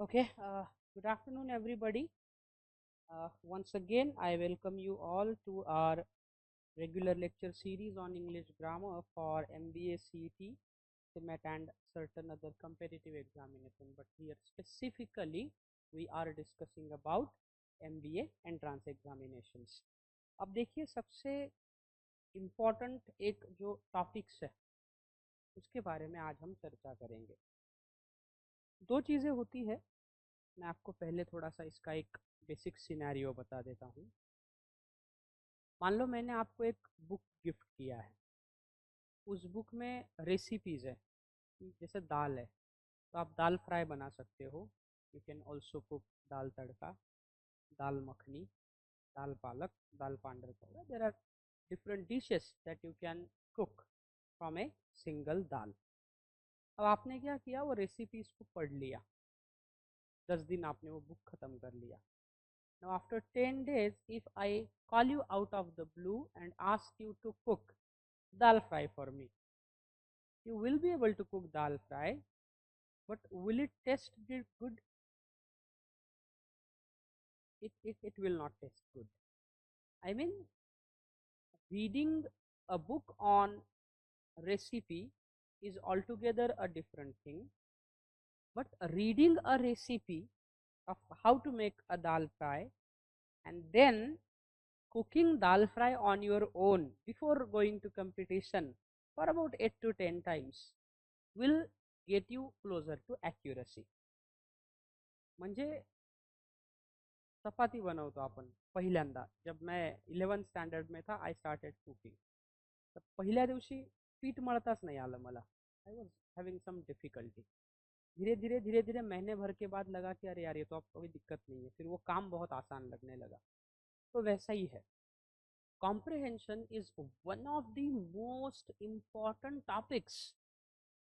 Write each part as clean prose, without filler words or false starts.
Okay, good afternoon, everybody. Once again, I welcome you all to our regular lecture series on English grammar for MBA CET, CMAT, and certain other competitive examination. But here specifically, we are discussing about MBA entrance examinations. अब देखिए सबसे important एक जो topics है उसके बारे में आज हम चर्चा करेंगे। दो चीज़ें होती है, मैं आपको पहले थोड़ा सा इसका एक बेसिक सिनेरियो बता देता हूँ। मान लो मैंने आपको एक बुक गिफ्ट किया है, उस बुक में रेसिपीज़ है, जैसे दाल है तो आप दाल फ्राई बना सकते हो। You can also cook dal tadka, dal makhani, dal palak, dal पांडर कौड़ा। There are different dishes that you can cook from a single dal. अब आपने क्या किया, वो रेसिपीज़ को पढ़ लिया, 10 दिन आपने वो बुक ख़त्म कर लिया। Now after 10 days, if I call you out of the blue and ask you to cook dal fry for me, you will be able to cook dal fry, but will it taste good? It will not taste good. I mean, reading a book on recipe is altogether a different thing, but reading a recipe of how to make a dal fry and then cooking dal fry on your own before going to competition for about 8 to 10 times will get you closer to accuracy. म्हणजे चपाती बनवतो आपण पहिल्यांदा, जब मैं 11th standard में था, I started cooking. तर पहिल्या दिवशी पीठ मळताच नाही आलं मला. I was having some difficulty. धीरे धीरे धीरे धीरे महीने भर के बाद लगा कि अरे यार ये तो अब कोई दिक्कत नहीं है, फिर वो काम बहुत आसान लगने लगा. तो वैसा ही है, comprehension is one of the most important topics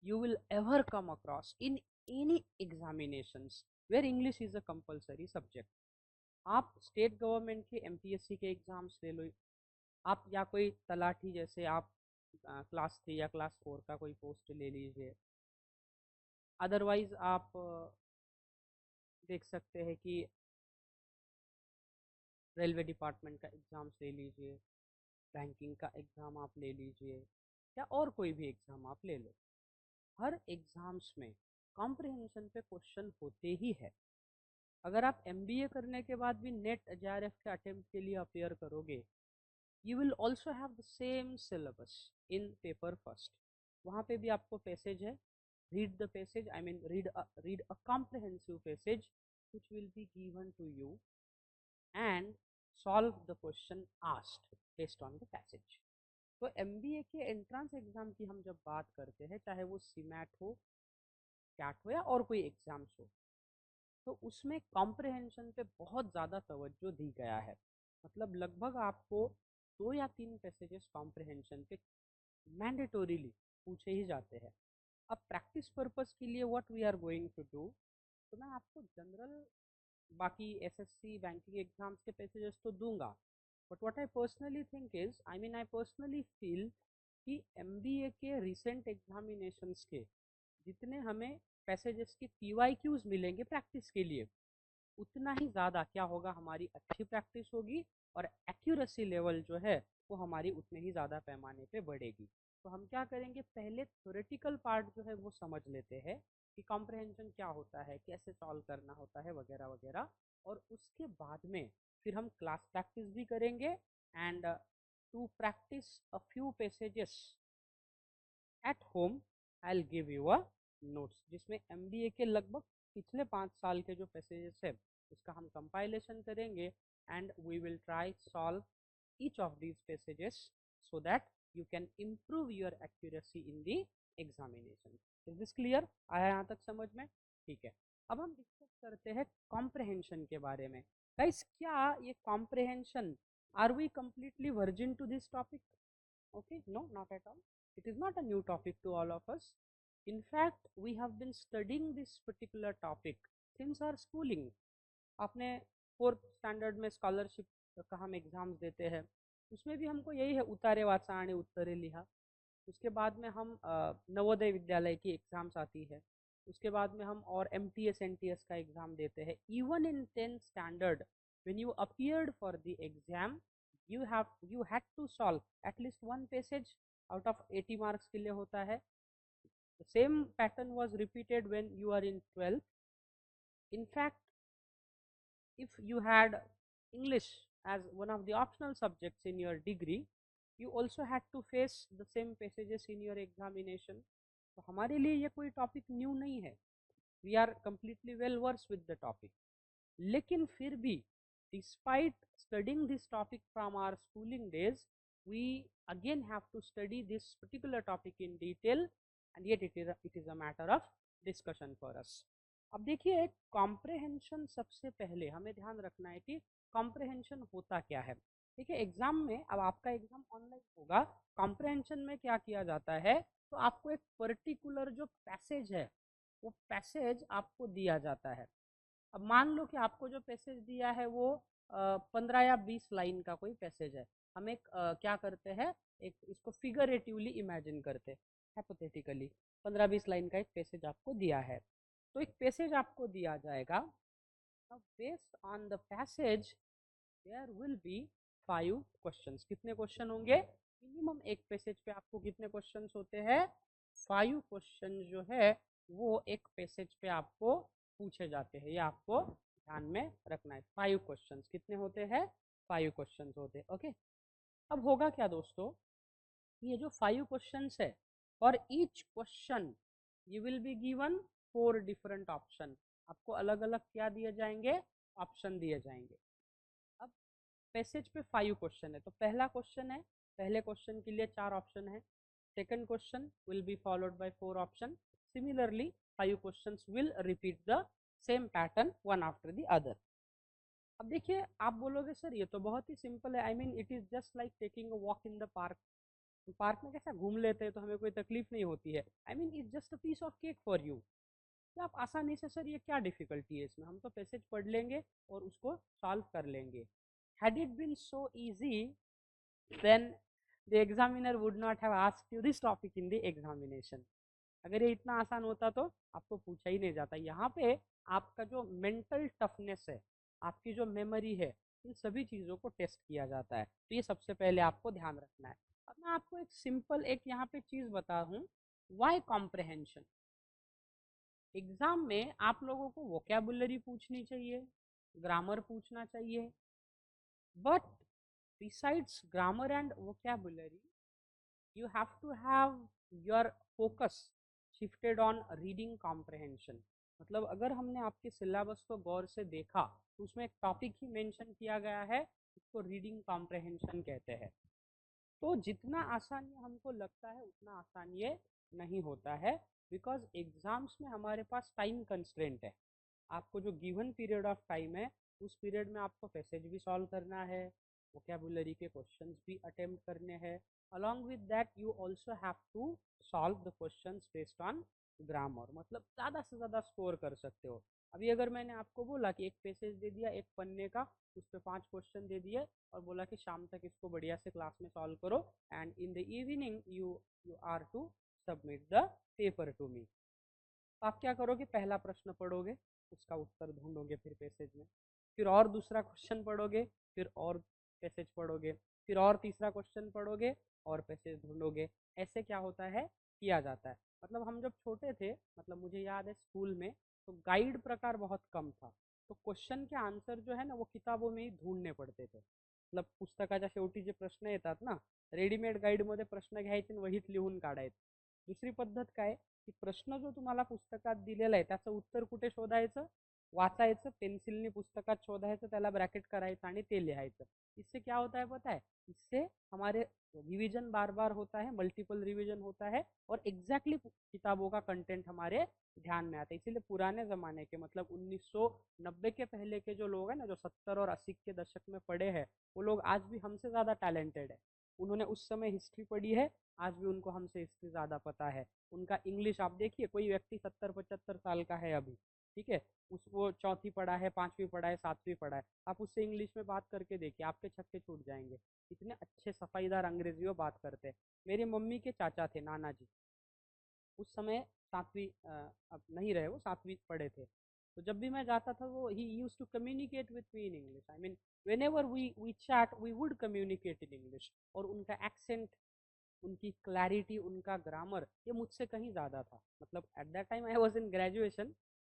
you will ever come across in any examinations where English is a compulsory subject. आप स्टेट गवर्नमेंट के एमपीएससी के एग्जाम्स ले लो, आप या कोई तलाठी जैसे आप क्लास 3 या क्लास 4 का कोई पोस्ट ले लीजिए, अदरवाइज आप देख सकते हैं कि रेलवे डिपार्टमेंट का एग्ज़ाम्स ले लीजिए, बैंकिंग का एग्ज़ाम आप ले लीजिए, या और कोई भी एग्ज़ाम आप ले लो, हर एग्ज़ाम्स में कॉम्प्रिहेंशन पे क्वेश्चन होते ही है. अगर आप एमबीए करने के बाद भी नेट जेआरएफ के अटेम्प्ट के लिए अपेयर करोगे, you will also have the same syllabus in paper first. वहाँ पे भी आपको पैसेज है, read the passage, I mean read a comprehensive passage which will be given to you and solve the question asked based on the passage. तो MBA के entrance exam की हम जब बात करते हैं, चाहे वो सीमैट हो, कैट हो या और कोई एग्जाम्स हो, तो उसमें कॉम्प्रिहेंशन पे बहुत ज़्यादा तवज्जो दी गया है. मतलब लगभग आपको 2 या 3 पैसेजेस कॉम्प्रिहेंशन पे मैंडेटोरीली पूछे ही जाते हैं. अब प्रैक्टिस पर्पस के लिए what we are going to do, तो मैं आपको जनरल बाकी एसएससी बैंकिंग एग्जाम्स के पैसेजेस तो दूंगा, but what I personally think is, I personally feel कि एमबीए के रिसेंट एग्जामिनेशंस के जितने हमें पैसेजेस के पीवाईक्यूज मिलेंगे प्रैक्टिस के लिए, उतना ही ज़्यादा क्या होगा, हमारी अच्छी प्रैक्टिस होगी और एक्यूरेसी लेवल जो है वो हमारी उतने ही ज़्यादा पैमाने पे बढ़ेगी. तो हम क्या करेंगे, पहले थ्योरेटिकल पार्ट जो है वो समझ लेते हैं कि कॉम्प्रहेंशन क्या होता है, कैसे सॉल्व करना होता है वगैरह वगैरह, और उसके बाद में फिर हम क्लास प्रैक्टिस भी करेंगे. And to practice a few passages at home, I will give you a notes जिसमें एमबीए के लगभग पिछले 5 साल के जो पैसेजेस है उसका हम कंपाइलेशन करेंगे, and we will try solve each of these passages so that you can improve your accuracy in the examination. Is this clear? आया यहाँ तक समझ में? ठीक है. अब हम डिस्कस करते हैं कॉम्प्रहेंशन के बारे में. गाइस, क्या ये comprehension, are we completely virgin to this topic? Okay, no, not at all. It is not a new topic to all of us. In fact, we have been studying this particular topic since our schooling. आपने 4th standard में scholarship का हम exams देते हैं, उसमें भी हमको यही है, उतारे वाचा आणि उत्तरे लिहा. उसके बाद में हम नवोदय विद्यालय की एग्ज़ाम्स आती है, उसके बाद में हम और MTS NTS का एग्जाम देते हैं. Even in 10th standard when you appeared for the exam, you had to solve at least one passage out of 80 marks के लिए होता है. The same pattern was repeated when you are in 12th. In fact, if you had English as one of the optional subjects in your degree, you also had to face the same passages in your examination. तो हमारे लिए ये कोई topic new नहीं है. We are completely well versed with the topic. लेकिन फिर भी despite studying this topic from our schooling days, we again have to study this particular topic in detail, and yet it is a matter of discussion for us. अब देखिए, comprehension सबसे पहले हमें ध्यान रखना है कि कॉम्प्रहेंशन होता क्या है. देखिए, एग्जाम में, अब आपका एग्जाम ऑनलाइन होगा, कॉम्प्रहेंशन में क्या किया जाता है, तो आपको एक पर्टिकुलर जो पैसेज है वो पैसेज आपको दिया जाता है. अब मान लो कि आपको जो पैसेज दिया है वो 15 या 20 लाइन का कोई पैसेज है. हम एक क्या करते हैं, एक इसको फिगरेटिवली इमेजिन करते हैं, हाइपोथेटिकली 15-20 लाइन का एक पैसेज आपको दिया है. तो एक पैसेज आपको दिया जाएगा. Based on the passage there will be 5 questions. कितने क्वेश्चन होंगे? मिनिमम एक पैसेज पे आपको कितने क्वेश्चंस होते हैं? 5 क्वेश्चन जो है वो एक पैसेज पे आपको पूछे जाते हैं. ये आपको ध्यान में रखना है. 5 क्वेश्चंस कितने होते हैं? 5 क्वेश्चंस होते हैं. ओके. अब होगा क्या दोस्तों, ये जो 5 क्वेश्चंस है, for each question you will be given 4 different option. आपको अलग अलग क्या दिए जाएंगे? ऑप्शन दिए जाएंगे. अब पैसेज पे 5 क्वेश्चन है, तो पहला क्वेश्चन है, पहले क्वेश्चन के लिए 4 ऑप्शन है. Second question will be followed by 4 option. Similarly 5 questions will repeat the same pattern one after the other. अब देखिए, आप बोलोगे सर ये तो बहुत ही सिंपल है. I mean it is just like taking a walk in the park. Park में कैसा घूम लेते हैं तो हमें कोई तकलीफ नहीं होती है. I mean it's just a piece of cake for you. तो आप आसानी से, सर ये क्या डिफिकल्टी है इसमें, हम तो पैसेज पढ़ लेंगे और उसको सॉल्व कर लेंगे. Had it been so easy, then the examiner would not have asked you this topic in the examination. अगर ये इतना आसान होता तो आपको पूछा ही नहीं जाता. यहाँ पे आपका जो मेंटल टफनेस है, आपकी जो मेमोरी है, इन सभी चीज़ों को टेस्ट किया जाता है. तो ये सबसे पहले आपको ध्यान रखना है. अब मैं आपको एक सिंपल एक यहाँ पे चीज़ बता दूँ. Y comprehension. एग्जाम में आप लोगों को वोकैबुलरी पूछनी चाहिए, ग्रामर पूछना चाहिए, but besides grammar and vocabulary, you have to have your focus shifted on reading comprehension. मतलब अगर हमने आपके सिलेबस को गौर से देखा तो उसमें एक टॉपिक ही मेंशन किया गया है, उसको रीडिंग कॉम्प्रहेंशन कहते हैं. तो जितना आसान ये हमको लगता है उतना आसान ये नहीं होता है, बिकॉज एग्जाम्स में हमारे पास टाइम कंस्ट्रेंट है. आपको जो गिवन पीरियड ऑफ टाइम है उस पीरियड में आपको पैसेज भी सॉल्व करना है, वोकैबुलरी के क्वेश्चंस भी अटेम्प्ट करने हैं. Along with that you also have to solve the questions based on grammar. मतलब ज़्यादा से ज़्यादा स्कोर कर सकते हो. अभी अगर मैंने आपको बोला कि एक पैसेज दे दिया एक पन्ने का, उस पर 5 क्वेश्चन दे दिए और बोला कि शाम तक इसको बढ़िया से क्लास में सॉल्व करो, and in the evening you you are to submit the paper to me. आप क्या करोगे? पहला प्रश्न पढ़ोगे, उसका उत्तर ढूंढोगे फिर पैसेज में, फिर और दूसरा क्वेश्चन पढ़ोगे, फिर और पैसेज पढ़ोगे, फिर और तीसरा क्वेश्चन पढ़ोगे और पैसेज ढूंढोगे. ऐसे क्या होता है, किया जाता है. मतलब हम जब छोटे थे, मतलब मुझे याद है स्कूल में, तो गाइड प्रकार बहुत कम था. तो क्वेश्चन के आंसर जो है ना वो किताबों में ही ढूंढने पड़ते थे. मतलब पुस्तकाच्या शेवटी जे प्रश्न येतात ना, रेडीमेड गाईडमध्ये प्रश्न घ्यायचे आणि वहीत लिहून काढायचे. दुसरी पद्धत काय, की प्रश्न जो तुम्हाला पुस्तकात दिलेला आहे त्याचं उत्तर कुठे शोधायचं, वाचायचं, पेन्सिलने पुस्तकात शोधायचं, त्याला ब्रॅकेट करायचं आणि ते लिहायचं. इससे क्या होता है पता है, इससे हमारे रिवीजन बार बार होता है, मल्टीपल रिवीजन होता है और एग्जैक्टली किताबों का कंटेंट हमारे ध्यान में आता है. इसीलिए पुराने ज़माने के, मतलब 1990 के पहले के जो लोग हैं ना, जो 70 और 80 के दशक में पढ़े हैं, वो लोग आज भी हमसे ज़्यादा टैलेंटेड है. उन्होंने उस समय हिस्ट्री पढ़ी है, आज भी उनको हमसे हिस्ट्री ज़्यादा पता है. उनका इंग्लिश आप देखिए, कोई व्यक्ति 70-75 साल का है अभी, ठीक है, उसको चौथी पढ़ा है, 5वीं पढ़ा है, 7वीं पढ़ा है, आप उससे इंग्लिश में बात करके देखिए, आपके छक्के छूट जाएंगे. इतने अच्छे सफाईदार अंग्रेजी में बात करते हैं. मेरी मम्मी के चाचा थे, नाना जी, उस समय 7वीं अब नहीं रहे, वो 7वीं पढ़े थे। तो जब भी मैं जाता था वो ही used to communicate with me in English. I mean whenever we chat we would communicate in English. और उनका एक्सेंट, उनकी क्लैरिटी, उनका ग्रामर ये मुझसे कहीं ज़्यादा था। मतलब at that time I was in graduation,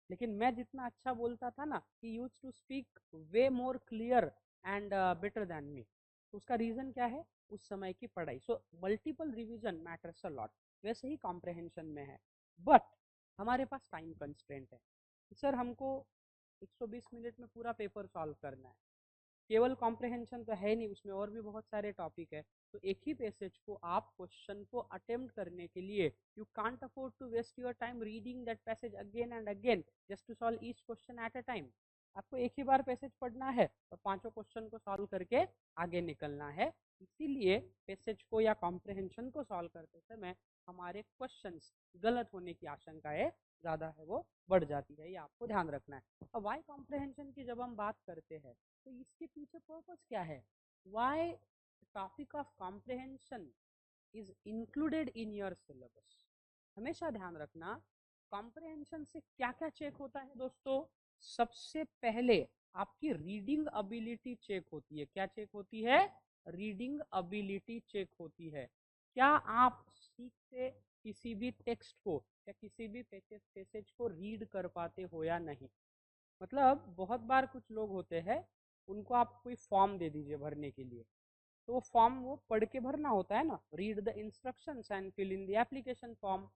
लेकिन मैं जितना अच्छा बोलता था ना, he used to speak way more clear and better than me. तो उसका रीज़न क्या है? उस समय की पढ़ाई। So multiple revision matters a lot. वैसे ही कॉम्प्रहेंशन में है, बट हमारे पास टाइम कंस्ट्रेंट है। सर हमको 120 मिनट में पूरा पेपर सॉल्व करना है। केवल कॉम्प्रहेंशन तो है नहीं, उसमें और भी बहुत सारे टॉपिक है। तो एक ही पैसेज को आप क्वेश्चन को अटेम्प्ट करने के लिए you can't afford to waste your time reading that passage again and again just to solve each question at a time. आपको एक ही बार पैसेज पढ़ना है और पांचों क्वेश्चन को सॉल्व करके आगे निकलना है। इसीलिए पैसेज को या कॉम्प्रहेंशन को सॉल्व करते समय हमारे क्वेश्चंस गलत होने की आशंकाएं ज़्यादा है, वो बढ़ जाती है। ये आपको ध्यान रखना है। अब वाई कॉम्प्रहेंशन की जब हम बात करते हैं तो इसके पीछे पर्पस क्या है? Why topic of comprehension is included in your syllabus. हमेशा ध्यान रखना, कॉम्प्रहेंशन से क्या क्या चेक होता है दोस्तों? सबसे पहले आपकी रीडिंग एबिलिटी चेक होती है। क्या चेक होती है? रीडिंग एबिलिटी चेक होती है। क्या आप ठीक से किसी भी टेक्स्ट को या किसी भी पैसेज को रीड कर पाते हो या नहीं? मतलब बहुत बार कुछ लोग होते हैं, उनको आप कोई फॉर्म दे दीजिए भरने के लिए, तो वो फॉर्म वो पढ़ के भरना होता है ना, read the instructions and fill in the application form.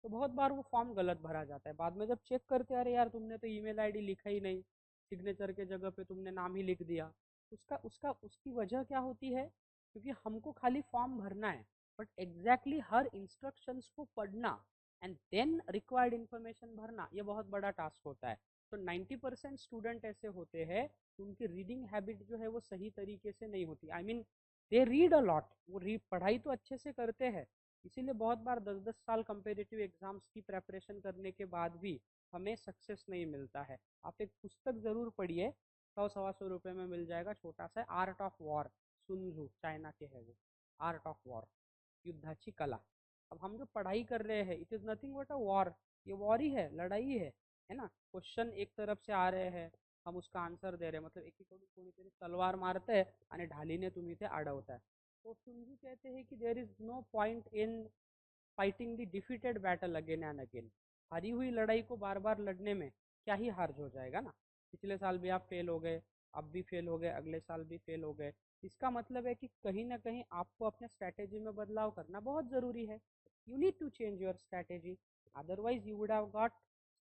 तो बहुत बार वो फॉर्म गलत भरा जाता है। बाद में जब चेक करते हैं, अरे यार तुमने तो ईमेल आईडी लिखा ही नहीं, सिग्नेचर के जगह पे तुमने नाम ही लिख दिया। उसका उसका उसकी वजह क्या होती है? क्योंकि हमको खाली फॉर्म भरना है, बट एग्जैक्टली हर इंस्ट्रक्शंस को पढ़ना एंड देन रिक्वायर्ड इन्फॉर्मेशन भरना, ये बहुत बड़ा टास्क होता है। तो 90% स्टूडेंट ऐसे होते हैं उनकी रीडिंग हैबिट जो है वो सही तरीके से नहीं होती। I mean they read a lot, वो पढ़ाई तो अच्छे से करते हैं, इसीलिए बहुत बार 10-10 साल कंपेरेटिव एग्जाम्स की प्रेपरेशन करने के बाद भी हमें सक्सेस नहीं मिलता है। आप एक पुस्तक ज़रूर पढ़िए, 100-125 रुपये में मिल जाएगा, छोटा सा, आर्ट ऑफ वॉर। सुन जू, चाइना के है वो। आर्ट ऑफ वॉर, युद्धाची कला। अब हम जो पढ़ाई कर रहे हैं, it is nothing but a war. ये वॉर ही है, लड़ाई है ना। क्वेश्चन एक तरफ से आ रहे हैं, हम उसका आंसर दे रहे हैं। मतलब एकीकडून कोणीतरी तलवार मारतंय आणि ढालीने तुम्ही ते अडवताय। तो सुनजू कहते हैं कि there is no point in fighting the defeated battle again and again. हारी हुई लड़ाई को बार बार लड़ने में क्या ही हार्ज हो जाएगा ना। पिछले साल भी आप फेल हो गए, अब भी फेल हो गए, अगले साल भी फेल हो गए। इसका मतलब है कि कहीं ना कहीं आपको अपने स्ट्रैटेजी में बदलाव करना बहुत ज़रूरी है। You need to change your strategy, otherwise you would have got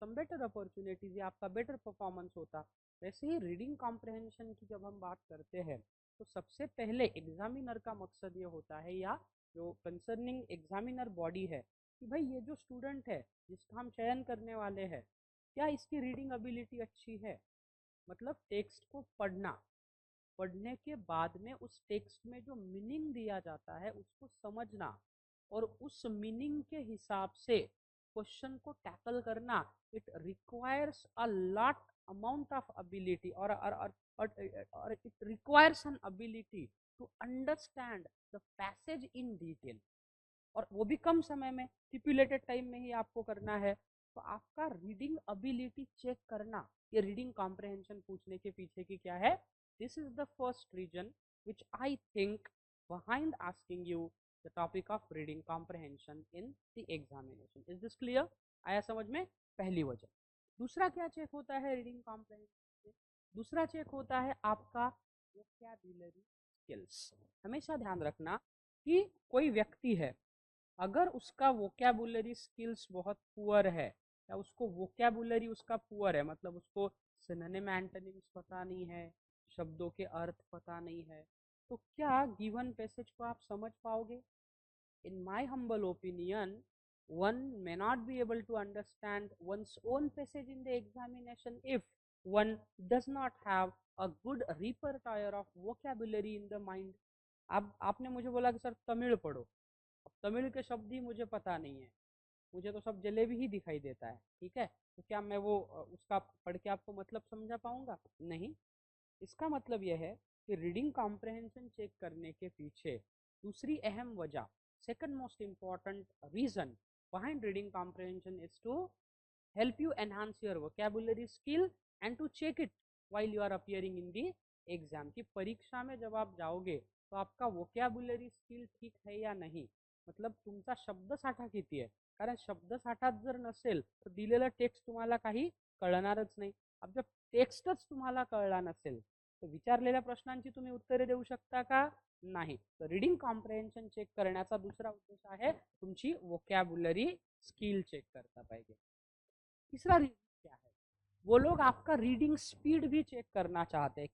some better opportunities, या आपका बेटर परफॉर्मेंस होता। वैसे ही रीडिंग कॉम्प्रहेंशन की जब हम बात करते हैं, तो सबसे पहले एग्जामिनर का मकसद ये होता है, या जो कंसर्निंग एग्जामिनर बॉडी है, कि भाई ये जो स्टूडेंट है जिसका हम चयन करने वाले हैं, क्या इसकी रीडिंग एबिलिटी अच्छी है? मतलब टेक्स्ट को पढ़ना, पढ़ने के बाद में उस टेक्स्ट में जो मीनिंग दिया जाता है उसको समझना, और उस मीनिंग के हिसाब से क्वेश्चन को टैकल करना, it requires a lot amount of ability, और it requires an ability to understand the passage in detail, और वो भी कम समय में, स्टिपुलेटेड टाइम में ही आपको करना है। तो आपका रीडिंग एबिलिटी चेक करना, ये रीडिंग कॉम्प्रहेंशन पूछने के पीछे की क्या है? This is the first reason which I think behind asking you the topic of reading comprehension in the examination. Is this clear? आया समझ में? पहली वजह। दूसरा क्या चेक होता है रीडिंग कॉम्प्रहेंशन से? दूसरा चेक होता है आपका वोकैबुलरी स्किल्स। हमेशा ध्यान रखना कि कोई व्यक्ति है, अगर उसका वोकैबुलरी स्किल्स बहुत पुअर है, या उसको वोकैबुलरी उसका पुअर है, मतलब उसको सिनोनिम एंटोनिम्स पता नहीं है, शब्दों के अर्थ पता नहीं है, तो क्या गिवन पैसेज को आप समझ पाओगे? In my humble opinion, one may not be able to understand one's own passage in the examination if one does not have a good repertoire of vocabulary in the mind. अब आपने मुझे बोला कि sir Tamil पढ़ो, अब तमिल के शब्द ही मुझे पता नहीं है, मुझे तो सब जलेबी ही दिखाई देता है, ठीक है, तो क्या मैं वो उसका पढ़ के आपको मतलब समझा पाऊंगा? नहीं। इसका मतलब यह है कि रीडिंग कॉम्प्रहेंशन चेक करने के पीछे दूसरी अहम वजह, second most important reason, behind reading comprehension is to help you enhance your vocabulary skill and to check it while you are appearing in the exam. कि परीक्षा में जब आप जाओगे तो आपका vocabulary skill ठीक है या नाही, मतलब तुमचा शब्दसाठा किती आहे. कारण शब्दसाठाच जर नसेल तर दिलेलं टेक्स्ट तुम्हाला काही कळणारच नाही. अब जब टेक्स्टच तुम्हाला कळला नसेल तर विचारलेल्या प्रश्नांची तुम्ही उत्तरे देऊ शकता का? नाही. तर रीडिंग कॉम्प्रिहेन्शन चेक करण्याचा दुसरा उद्देश आहे तुमची वोकॅब्युलरी स्किल चेक करता पाहिजे. तीसरा रीजन क्या है, वो लोग आपका रीडिंग स्पीड भी चेक करना चाहते हैं,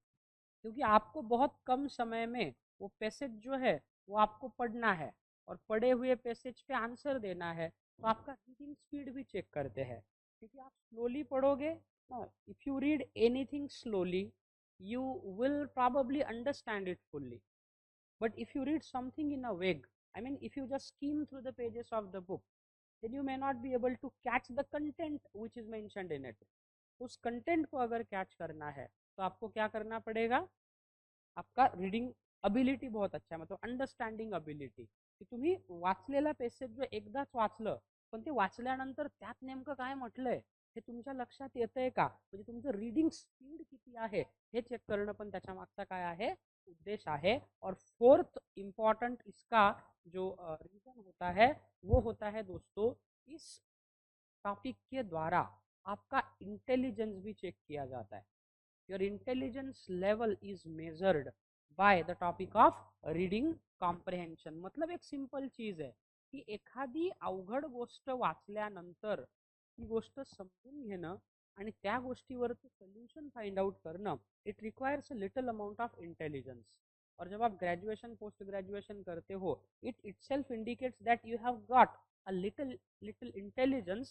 क्योंकि आपको बहुत कम समय में वो पैसेज जो है वो आपको पढ़ना है और पढ़े हुए पैसेज पे आंसर देना है, तो आपका रीडिंग स्पीड भी चेक करते हैं. क्योंकि आप स्लोली पढ़ोगे, if you read anything slowly you will probably understand it fully. But if you read something in a vague, I mean, if you just skim through the pages of the book, then you may not be able to catch the content which is mentioned in it. उस content को अगर catch करना है तो आपको क्या करना पड़ेगा, आपका रीडिंग अबिलिटी बहुत अच्छा आहे, मतलब अंडरस्टँडिंग अबिलिटी, की तुम्ही वाचलेला पेसेज जो एकदाच वाचलं पण ते वाचल्यानंतर त्यात नेमकं काय म्हटलंय हे तुमच्या लक्षात येतंय का, म्हणजे तुमचं रीडिंग स्पीड किती आहे हे चेक करणं पण त्याच्या मागचा काय आहे उद्देश आहे. और फोर्थ इम्पॉर्टेंट इसका जो रीजन होता है वो होता है दोस्तों, इस टॉपिक के द्वारा आपका इंटेलिजेंस भी चेक किया जाता है. Your intelligence level is measured by the topic of reading comprehension. मतलब एक सिंपल चीज आहे की एखादी अवघड गोष्ट वाचल्यानंतर ती गोष्ट समजून घेणं आणि त्या गोष्टीवरचं सोल्यूशन फाइंड आउट करणं, it requires a little amount of intelligence. और जब आप ग्रेजुएशन पोस्ट ग्रेजुएशन करते हो, it itself indicates that you have got a little intelligence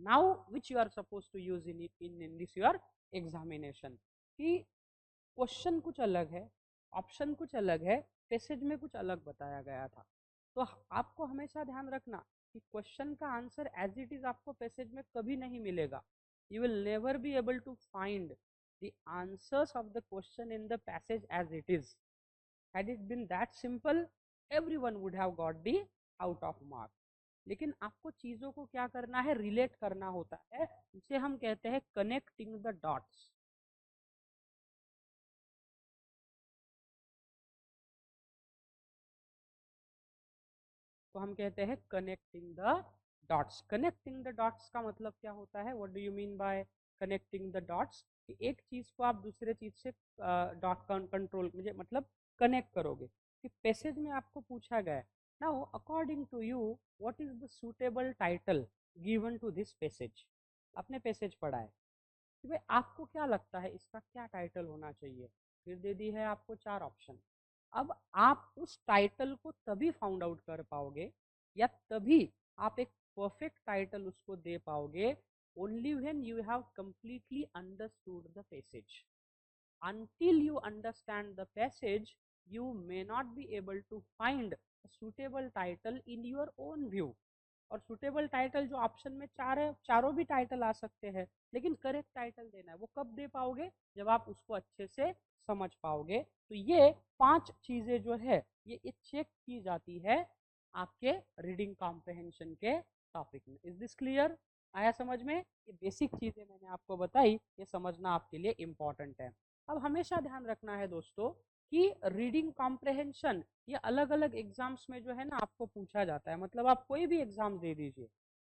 now which you are supposed to use in this your examination. कि question कुछ अलग है, option कुछ अलग है, पैसेज में कुछ अलग बताया गया था. तो आपको हमेशा ध्यान रखना कि क्वेश्चन का आंसर एज इट इज आपको पैसेज में कभी नहीं मिलेगा. You will never be able to find the answers of the question in the passage as it is. Had it been that simple, everyone would have got the out of mark. लेकिन आपको चीजों को क्या करना है, relate करना होता है, जिसे हम कहते हैं कनेक्टिंग द डॉट्स. तो हम कहते हैं connecting the dots. Connecting the dots का मतलब क्या होता है, what do you mean by connecting the dots? कि एक चीज को आप दूसरे चीज से डॉट कंट्रोल मतलब कनेक्ट करोगे. कि पैसेज में आपको पूछा गया है, now according to you what is the suitable title given to this passage. आपने पैसेज पढ़ा है कि भाई आपको क्या लगता है इसका क्या टाइटल होना चाहिए, फिर दे दी है आपको 4 ऑप्शन. अब आप उस टाइटल को तभी फाउंड आउट कर पाओगे या तभी आप एक परफेक्ट टाइटल उसको दे पाओगे only when you have completely understood the passage. until you understand the passage you may not be able to find a suitable title in your own view. और suitable title जो option में 4 है, चारों भी title आ सकते हैं, लेकिन correct title देना है. वो कब दे पाओगे, जब आप उसको अच्छे से समझ पाओगे. तो ये 5 चीजें जो है ये चेक की जाती है आपके रीडिंग कॉम्प्रिहेंशन के टॉपिक में. Is this clear? आया समझ में? ये बेसिक चीजें मैंने आपको बताई, ये समझना आपके लिए इम्पोर्टेंट है. अब हमेशा ध्यान रखना है दोस्तों कि रीडिंग कॉम्प्रिहेंशन ये अलग अलग एग्जाम्स में जो है ना आपको पूछा जाता है. मतलब आप कोई भी एग्जाम दे दीजिए,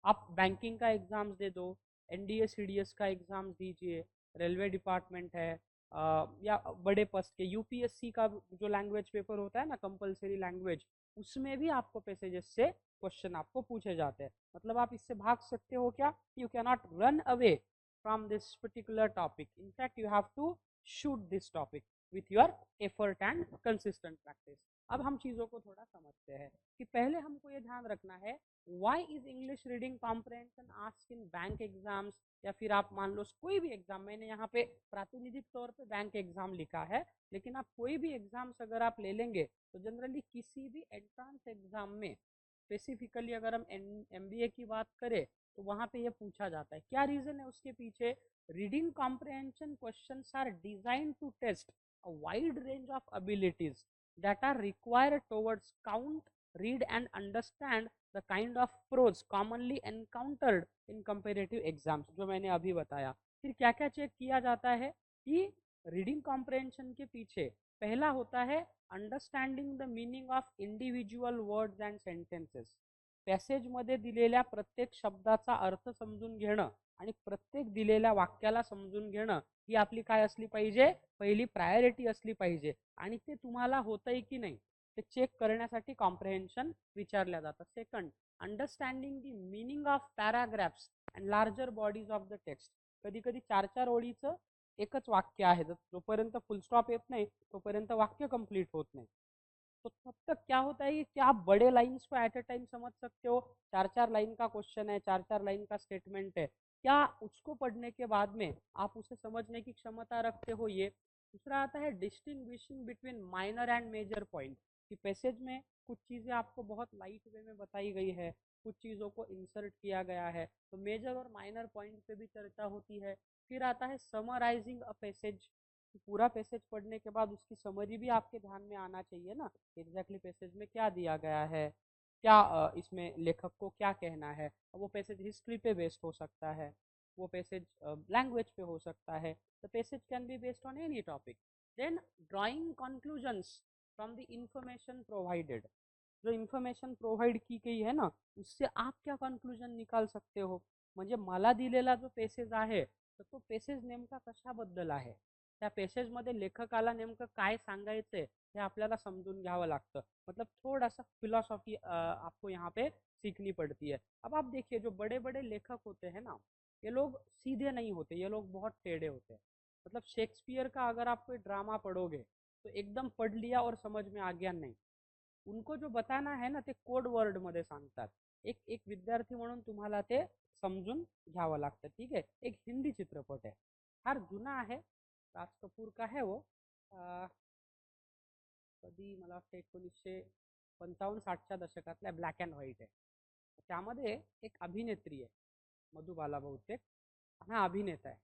आप बैंकिंग का एग्जाम दे दो, एनडीए सीडीएस का एग्जाम दीजिए, रेलवे डिपार्टमेंट है, या बड़े पोस्ट के यूपीएससी का जो लैंग्वेज पेपर होता है ना कंपलसरी लैंग्वेज, उसमें भी आपको पैसेजेस से क्वेश्चन आपको पूछे जाते हैं. मतलब आप इससे भाग सकते हो क्या, you can not run away from this particular topic. In fact you have to shoot this topic with your effort and consistent practice. अब हम चीज़ों को थोड़ा समझते हैं कि पहले हमको ये ध्यान रखना है why is English reading comprehension asked in bank exams, या फिर आप मान लो कोई भी एग्जाम. मैंने यहाँ पे प्रातिनिधिक तौर पे बैंक एग्जाम लिखा है, लेकिन आप कोई भी एग्जाम्स अगर आप ले लेंगे तो जनरली किसी भी एंट्रांस एग्जाम में, स्पेसिफिकली अगर हम एमबीए की बात करें तो वहाँ पे ये पूछा जाता है. क्या रीजन है उसके पीछे? Reading comprehension questions are designed to test a wide range of abilities that are required towards count read and understand the kind of prose commonly encountered in comparative exams, जो मैंने अभी बताया। फिर क्या क्या चेक किया जाता है कि रीडिंग कॉम्प्रहेंशन के पीछे पहला होता है understanding the meaning of individual words and sentences. पॅसेजमध्ये दिलेल्या प्रत्येक शब्दाचा अर्थ समजून घेणं आणि प्रत्येक दिलेल्या वाक्याला समजून घेणं ही आपली काय असली पाहिजे, पहिली प्रायोरिटी असली पाहिजे। आणि ते तुम्हाला होतंय की नाही ते चेक करण्यासाठी कॉम्प्रहेन्शन विचारल्या जातं। Second, understanding the meaning of paragraphs and larger bodies of the text. कधी कधी 4-4 ओळीचं एकच वाक्य आहे, जोपर्यंत फुल स्टॉप येत नाही तोपर्यंत वाक्य कंप्लीट होत नाही। तो तब तक क्या होता है कि आप बड़े लाइन्स को एट ए टाइम समझ सकते हो। 4-4 लाइन का क्वेश्चन है, 4-4 लाइन का स्टेटमेंट है, क्या उसको पढ़ने के बाद में आप उसे समझने की क्षमता रखते हो? ये दूसरा आता है distinguishing between minor and major point, कि पैसेज में कुछ चीज़ें आपको बहुत लाइट वे में बताई गई है, कुछ चीज़ों को इंसर्ट किया गया है, तो मेजर और माइनर पॉइंट पे भी चर्चा होती है। फिर आता है समराइजिंग अ पैसेज, पूरा पैसेज पढ़ने के बाद उसकी समरी भी आपके ध्यान में आना चाहिए ना, एग्जैक्टली पैसेज में क्या दिया गया है, क्या इसमें लेखक को क्या कहना है। वो पैसेज हिस्ट्री पे बेस्ड हो सकता है, वो पैसेज लैंग्वेज पे हो सकता है, the passage can be based on any topic. Then drawing conclusions from the information provided, जो इन्फॉर्मेशन प्रोव्हाइड की गई है ना उससे आप क्या कंक्लूजन निकाल सकते हो। म्हणजे मला दिलेला जो पेसेज आहे तर तो पेसेज नेमका कशाबद्दल आहे, त्या पेसेजमध्ये लेखकाला नेमकं काय सांगायचंय हे आपल्याला समजून घ्यावं लागतं। मतलब थोड़ा सा फिलॉसफी आपको यहाँ पे सीखनी पड़ती है। अब आप देखिए जो बड़े बड़े लेखक होते हैं ना, ये लोग सीधे नहीं होते, ये लोग बहुत टेढ़े होते हैं। मतलब शेक्सपियर का अगर आप कोई ड्रामा पढ़ोगे तो एकदम पढ़ लिया और समझ में आ गया नहीं, उनको जो बताना है ना ते कोड वर्ड मध्ये सांगतात। एक एक विद्यार्थी म्हणून तुम्हाला ते समजून घ्यावं लागतं। ठीक आहे, एक हिंदी चित्रपट आहे, फार जुना आहे, राज कपूर का है वो, कधी मला वाटतं 1955-60च्या दशकातल्या ब्लॅक अँड व्हाईट आहे। त्यामध्ये एक अभिनेत्री आहे मधुबाला बहुतेक, हा अभिनेता आहे,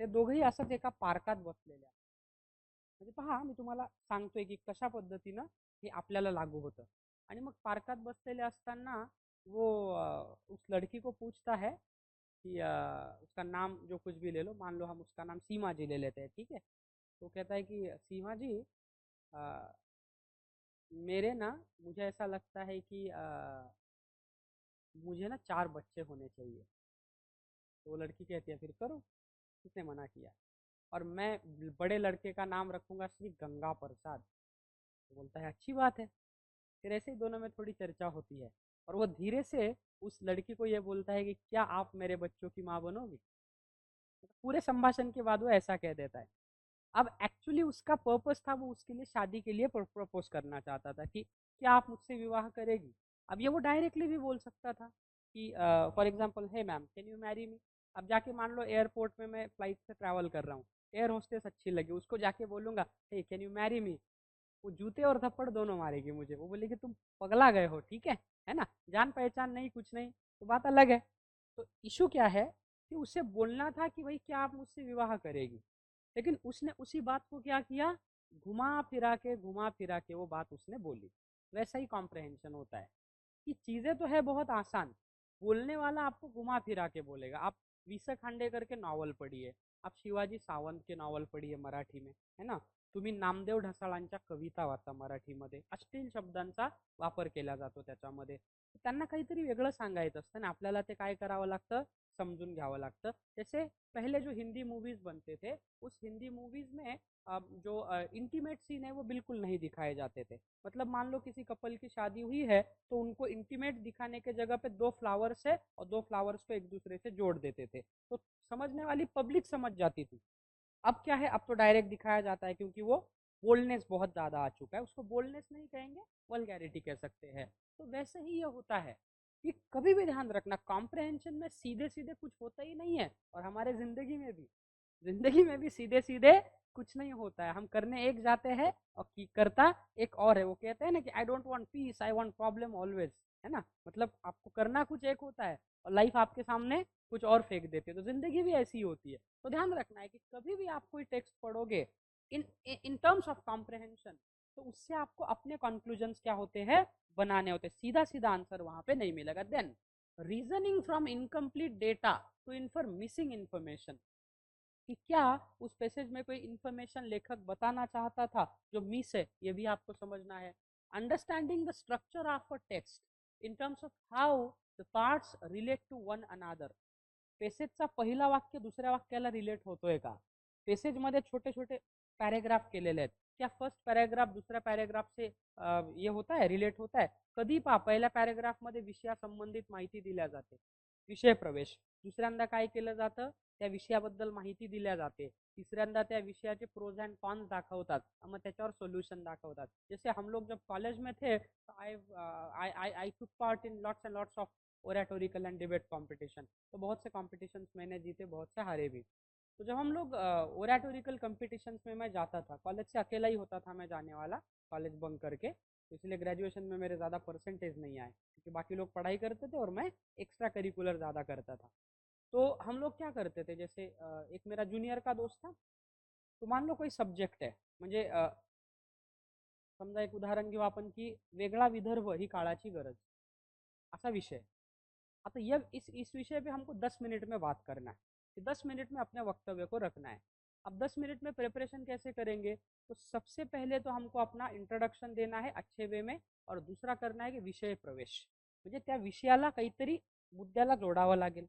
ते दोघेही असंच एका पार्कात बसलेले आहेत। म्हणजे पहा मी तुम्हाला सांगतोय की कशा पद्धतीनं हे आपल्याला लागू होतं। आणि मग पार्कात बसलेले असताना वो उस लड़की को पूछता है कि उसका नाम जो कुछ भी ले लो, मान लो हम उसका नाम सीमा जी ले लेते हैं, ठीक है। तो कहता है कि सीमा जी मेरे ना मुझे ऐसा लगता है कि मुझे ना 4 बच्चे होने चाहिए। तो वो लड़की कहती है फिर करो, किसने मना किया, और मैं बड़े लड़के का नाम रखूंगा श्री गंगा प्रसाद। तो बोलता है अच्छी बात है। फिर ऐसे ही दोनों में थोड़ी चर्चा होती है और वो धीरे से उस लड़की को ये बोलता है कि क्या आप मेरे बच्चों की माँ बनोगी। पूरे संभाषण के बाद वो ऐसा कह देता है। अब एक्चुअली उसका पर्पस था, वो उसके लिए शादी के लिए प्रपोज करना चाहता था कि क्या आप मुझसे विवाह करेगी। अब ये वो डायरेक्टली भी बोल सकता था कि for example hey ma'am can you marry me. अब जाके मान लो एयरपोर्ट में मैं फ्लाइट से ट्रैवल कर रहा हूँ, एयर होस्टेस अच्छी लगी, उसको जाके बोलूंगा hey can you marry me, वो जूते और थप्पड़ दोनों मारेगी मुझे, वो बोलेगी तुम पगला गए हो। ठीक है ना, जान पहचान नहीं कुछ नहीं तो बात अलग है। तो इशू क्या है कि उसे बोलना था कि भाई क्या आप मुझसे विवाह करेगी, लेकिन उसने उसी बात को क्या किया, घुमा फिरा के वो बात उसने बोली। वैसा ही कॉम्प्रहेंशन होता है कि चीज़ें तो है बहुत आसान, बोलने वाला आपको घुमा फिरा के बोलेगा। आप विस खांडेकर के नॉवल पढ़िए, आप शिवाजी सावंत के नॉवल पढ़िए मराठी में, है ना, तुम्ही नामदेव ढसाळांच्या कविता वाचा मराठीमध्ये, अश्लील शब्दांचा वापर केला जातो त्याच्यामध्ये। त्यांना काहीतरी वेगळं सांगायचं असतं ना, आपल्याला ते काय करावं लागतं, समजून घ्यावं लागतं। जैसे पहले जो हिंदी मूवीज बनते थे उस हिंदी मूवीज में जो इंटीमेट सीन है वो बिल्कुल नहीं दिखाए जाते थे। मतलब मान लो किसी कपल की शादी हुई है तो उनको इंटीमेट दिखाने के जगह पे 2 फ्लावर्स है और 2 फ्लावर्स को एक दूसरे से जोड़ देते थे, तो समझने वाली पब्लिक समझ जाती थी। अब क्या है, अब तो डायरेक्ट दिखाया जाता है क्योंकि वो बोल्डनेस बहुत ज़्यादा आ चुका है, उसको बोल्डनेस नहीं कहेंगे, वल्गैरिटी कह सकते हैं। तो वैसे ही ये होता है कि कभी भी ध्यान रखना कॉम्प्रहेंशन में सीधे सीधे कुछ होता ही नहीं है, और हमारे ज़िंदगी में भी सीधे सीधे कुछ नहीं होता है। हम करने एक जाते हैं और करता एक और है। वो कहते हैं ना कि I don't want piece, I want problem always, है ना। मतलब आपको करना कुछ एक होता है और लाइफ आपके सामने कुछ और फेंक देती है। तो जिंदगी भी ऐसी होती है। तो ध्यान रखना है कि कभी भी आप कोई टेक्स्ट पढ़ोगे इन इन टर्म्स ऑफ कॉम्प्रहेंशन, तो उससे आपको अपने कंक्लूजन्स क्या होते हैं, बनाने होते हैं, सीधा सीधा आंसर वहां पे नहीं मिलेगा। Then reasoning from incomplete data to infer missing information, कि क्या उस पैसेज में कोई इन्फॉर्मेशन लेखक बताना चाहता था जो मिस है, ये भी आपको समझना है। Understanding the structure of a text in terms of how the parts relate to one another, पेसेजचा पहिला वाक्य दुसऱ्या वाक्याला रिलेट होतोय का, पेसेजमध्ये छोटे छोटे पॅरेग्राफ केलेले आहेत, क्या फर्स्ट पॅरेग्राफ दुसऱ्या पॅरेग्राफ से ये होता है, रिलेट होता है। कधी पहा पहिल्या पॅरेग्राफ मध्ये विषयासंबंधित माहिती दिल्या जाते, विषय प्रवेश, दुसऱ्यांदा काय केलं जातं, त्या विषयाबद्दल माहिती दिल्या जाते, तिसऱ्यांदा त्या विषयाचे प्रोज अँड कॉन्स दाखवतात, मग त्याच्यावर सोल्यूशन दाखवतात। जैसे हम लोग जब कॉलेज में थे, I took part in lots and lots of oratorical and debate competition, तो बहुत से कॉम्पिटिशन्स मैंने जीते, बहुत से हारे भी। तो जब हम लोग ओरेटोरिकल कॉम्पिटिशन्स में मैं जाता था, कॉलेज से अकेला ही होता था मैं जाने वाला, कॉलेज बंक करके, तो इसलिए ग्रेजुएशन में मेरे ज़्यादा परसेंटेज नहीं आए, क्योंकि बाकी लोग पढ़ाई करते थे और मैं एक्स्ट्रा करिकुलर ज़्यादा करता था। तो हम लोग क्या करते थे, जैसे एक मेरा जूनियर का दोस्त था, तो मान लो कोई सब्जेक्ट है, म्हणजे समजा एक उदाहरण घेऊ आपण की वेगळा विदर्भ ही काळाची गरज, असा विषय। आता ये इस विषय पे हमको 10 मिनट में बात करना है, कि 10 मिनट में अपने वक्तव्य को रखना है। अब 10 मिनट में प्रिपरेशन कैसे करेंगे, तो सबसे पहले तो हमको अपना इंट्रोडक्शन देना है अच्छे वे में, और दूसरा करना है कि विषय प्रवेश, म्हणजे त्या विषयाला काहीतरी मुद्द्याला जोडावं लागेल।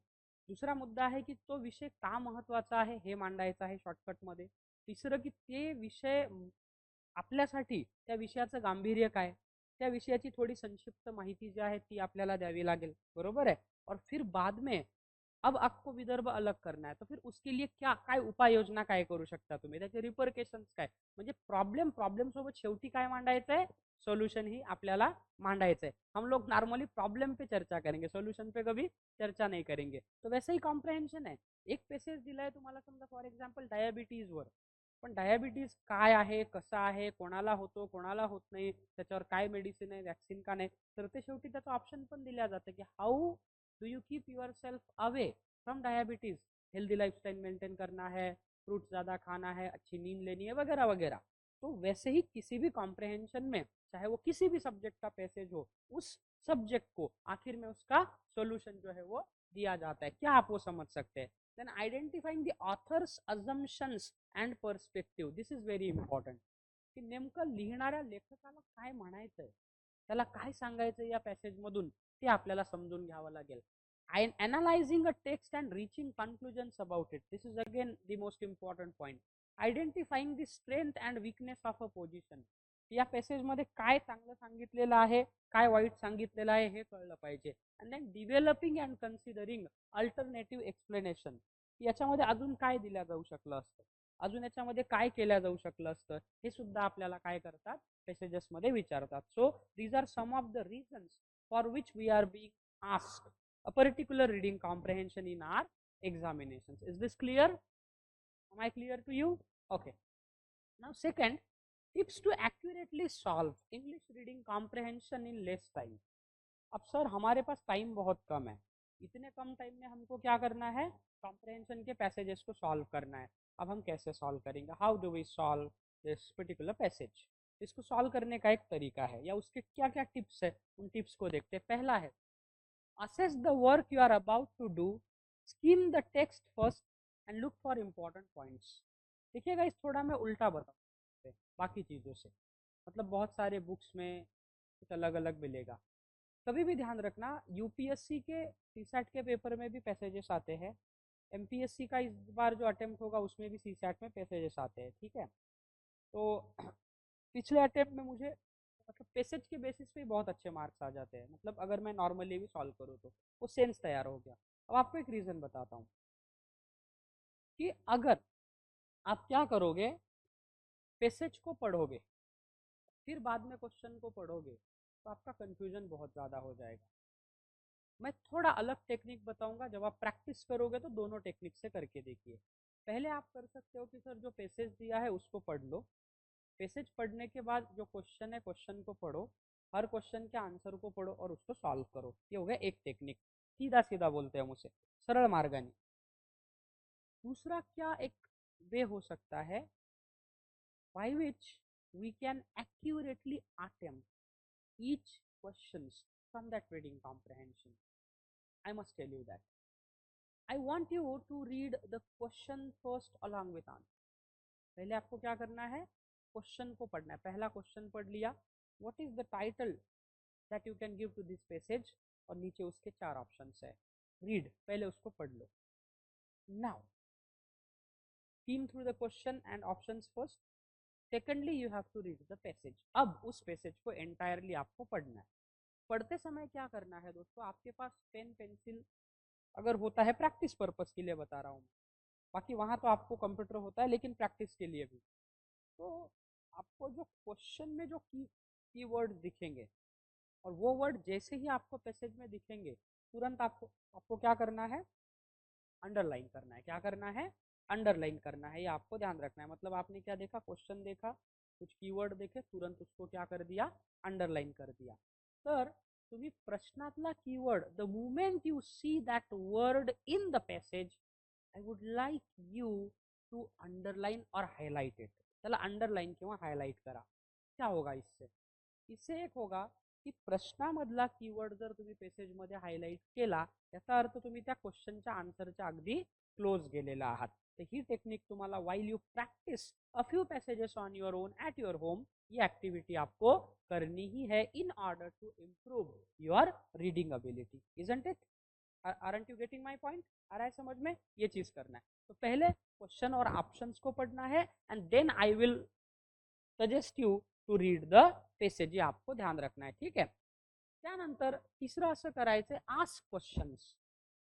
दुसरा मुद्दा आहे की तो विषय का महत्त्वाचा आहे हे मांडायचा आहे शॉर्टकटमध्ये। तिसरं की ते विषय आपल्यासाठी त्या विषयाचं गांभीर्य काय, त्या विषयाची थोडी संक्षिप्त माहिती जी आहे ती आपल्याला द्यावी लागेल, बरोबर है। और फिर बाद में अब आपको विदर्भ अलग करना है, तो फिर उसके लिए क्या काय उपाय योजना काय करू शकता तुम्ही, त्याचे रिपरकेशन्स काय, म्हणजे प्रॉब्लेम सोबत शेवटी काय मांडायचं आहे, सोल्यूशन ही आपल्याला मांडायचं आहे। हम लोग नॉर्मली प्रॉब्लम पे चर्चा करेंगे, सोल्यूशन पे कभी चर्चा नहीं करेंगे। तो वैसे ही कॉम्प्रहेन्शन है, एक पेसेज दिलाय तुम्हाला समजा फॉर एक्झाम्पल डायबिटीजवर, पण डायबिटीज काय आहे, कसा आहे, कोणाला होतो कोणाला होत नाही, त्याच्यावर काय मेडिसिन आहे, वॅक्सिन का नाही, तर ते शेवटी त्याचं ऑप्शन पण दिल्या जातं की how do you keep your self away from diabetes, healthy lifestyle maintain करना है, फ्रूट्स ज़्यादा खाना है, अच्छी नींद लेनी है, वगैरह वगैरह। तो वैसे ही किसी भी कॉम्प्रहेंशन में, चाहे वो किसी भी सब्जेक्ट का पैसेज हो, उस सब्जेक्ट को आखिर में उसका सोल्यूशन जो है वो दिया जाता है। क्या आप वो समझ सकते हैं। Then identifying the author's assumptions and perspective, this is very important, की नेमकं लिहिणाऱ्या लेखकाला काय म्हणायचंय, त्याला काय सांगायचं या पॅसेजमधून, ते आपल्याला समजून घ्यावं लागेल। Analyzing a text and reaching conclusions about it, this is again the most important point. Identifying the strength and weakness of a position, या पॅसेज मध्ये काय चांगलं सांगितलेलं आहे, काय वाईट सांगितलेलं आहे हे कळलं पाहिजे। And then developing and considering alternative explanation, याच्यामध्ये अजून काय दिल्या जाऊ शकलं असतं, अजून याच्यामध्ये काय केल्या जाऊ शकलं असतं, हे सुद्धा आपल्याला काय करतात, पॅसेजेस मध्ये विचारतात। So these are some of the reasons for which we are being asked a particular reading comprehension in our examinations. Is this clear? Am I clear to you? Okay. Now second, tips to accurately solve English reading comprehension in less time. अब sir हमारे पास time बहुत कम है, इतने कम time में हमको क्या करना है, कॉम्प्रहेंशन के पैसेजेस को सॉल्व करना है। अब हम कैसे सॉल्व करेंगे, how do we solve this particular passage. इसको सॉल्व करने का एक तरीका है, या उसके क्या क्या टिप्स है, उन टिप्स को देखते हैं। पहला है assess the work you are about to do, skim the text first and look for important points। देखिएगा इस थोड़ा मैं उल्टा बताऊँ बाकी चीज़ों से, मतलब बहुत सारे बुक्स में कुछ अलग अलग मिलेगा। कभी भी ध्यान रखना, यूपीएससी के सीसैट के पेपर में भी पैसेजेस आते हैं, एमपीएससी का इस बार जो अटेम्प्ट होगा उसमें भी सीसैट में पैसेजेस आते हैं, ठीक है। तो पिछले अटेम्प्ट में मुझे मतलब पैसेज के बेसिस पे बहुत अच्छे मार्क्स आ जाते हैं, मतलब अगर मैं नॉर्मली भी सॉल्व करूँ तो वो सेंस तैयार हो गया। अब आपको एक रीज़न बताता हूँ कि अगर आप क्या करोगे, पैसेज को पढ़ोगे फिर बाद में क्वेश्चन को पढ़ोगे तो आपका कंफ्यूजन बहुत ज़्यादा हो जाएगा। मैं थोड़ा अलग टेक्निक बताऊंगा, जब आप प्रैक्टिस करोगे तो दोनों टेक्निक से करके देखिए। पहले आप कर सकते हो कि सर जो पैसेज दिया है उसको पढ़ लो, पैसेज पढ़ने के बाद जो क्वेश्चन है क्वेश्चन को पढ़ो, हर क्वेश्चन के आंसर को पढ़ो और उसको सॉल्व करो। ये हो गया एक टेक्निक, सीधा सीधा बोलते हैं हम उसे, सरल मार्गाने। दूसरा क्या एक वे हो सकता है by which we can accurately attempt each questions from that reading comprehension. I must tell you that. I want you to read the question first along with answer. पहले आपको क्या करना है, क्वेश्चन को पढ़ना है। पहला क्वेश्चन पढ़ लिया, what is the title that you can give to this passage, और नीचे उसके 4 ऑप्शंस है। रीड, पहले उसको पढ़ लो। Now skim through the question and options first. Secondly you have to read the passage. अब उस पैसेज को एंटायरली आपको पढ़ना है। पढ़ते समय क्या करना है दोस्तों, आपके पास पेन पेंसिल अगर होता है, प्रैक्टिस पर्पस के लिए बता रहा हूँ, बाकी वहाँ तो आपको कंप्यूटर होता है, लेकिन प्रैक्टिस के लिए भी। तो आपको जो क्वेश्चन में जो कीवर्ड दिखेंगे, और वो वर्ड जैसे ही आपको पैसेज में दिखेंगे, तुरंत आपको क्या करना है, अंडरलाइन करना है। क्या करना है, अंडरलाइन करना है। ये आपको ध्यान रखना है। मतलब आपने क्या देखा, क्वेश्चन देखा, कुछ कीवर्ड देखे, तुरंत उसको क्या कर दिया, अंडरलाइन कर दिया। तर तुम्ही प्रश्नातला keyword, the moment you see that word in the passage, I would like you to underline और हाईलाइट इट। चला अंडरलाइन किंवा हायलाइट करा। क्या होगा इससे, इससे एक होगा की प्रश्नामधला कीवर्ड जर तुम्ही पेसेज मध्ये हायलाइट केला, याचा अर्थ तुम्ही त्या क्वेश्चनच्या आन्सरच्या अगदी क्लोज गेलेला आहात। तर ही टेक्निक तुम्हाला while you practice a few passages on your own at your home, ये एक्टिविटी आपको करनी ही है in order to improve your reading ability. Isn't it? Aren't you getting my point? आ रहा है समझ में? ये चीज करना है। तो पहले क्वेश्चन और ऑप्शंस को पढ़ना है, and then I will suggest you to read the passage. आपको ध्यान रखना है, ठीक है। त्यानंतर तिसरं असं करायचं, आस्क क्वेश्चंस।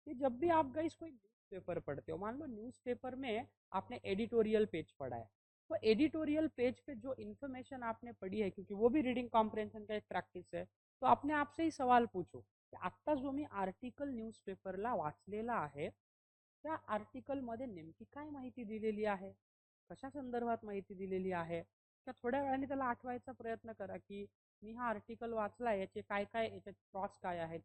कि जब भी आप गाइस कोई न्यूज़पेपर पढ़ते हो, मान लो न्यूज़पेपर में आपने एडिटोरियल पेज पढ़ा है, तो एडिटोरियल पेज पे जो इन्फॉर्मेशन आपने पढ़ी है, क्योंकि वो भी रीडिंग कॉम्प्रिहेंशन का एक प्रॅक्टिस है, तो अपने आप से ही सवाल पूछो की आता जो मी आर्टिकल न्यूजपेपरला वाचलेला आहे, त्या आर्टिकल मध्ये नेमकी काय माहिती दिलेली आहे, कशा संदर्भात माहिती दिलेली आहे, त्या थोड्या वेळाने त्याला आठवायचा प्रयत्न करा की मी हा आर्टिकल वाचला, याचे काय काय, याच्यात प्रॉस काय आहेत,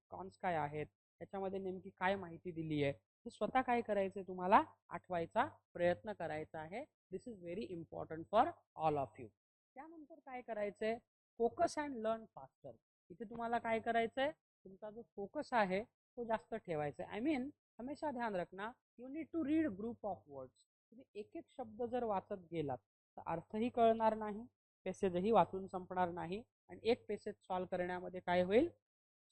कॉन्स काय आहेत, त्याच्यामध्ये नेमकी काय माहिती दिली आहे, हे स्वतः काय करायचं, तुम्हाला आठवायचा प्रयत्न करायचा आहे। This is very important for all of you. त्यानंतर काय करायचंय, फोकस अँड लर्न फास्टर। इथे तुम्हाला काय करायचंय, तुमचा जो फोकस आहे तो जास्त ठेवायचा है। आई मीन हमेशा ध्यान रखना, you need to read group of words. तुम्ही एक एक शब्द जर वाचत गेलात तर अर्थही कळणार नाही, पेसेजही वाचून संपणार नहीं, आणि एक पेसेज सॉल्व करण्यामध्ये काय होईल,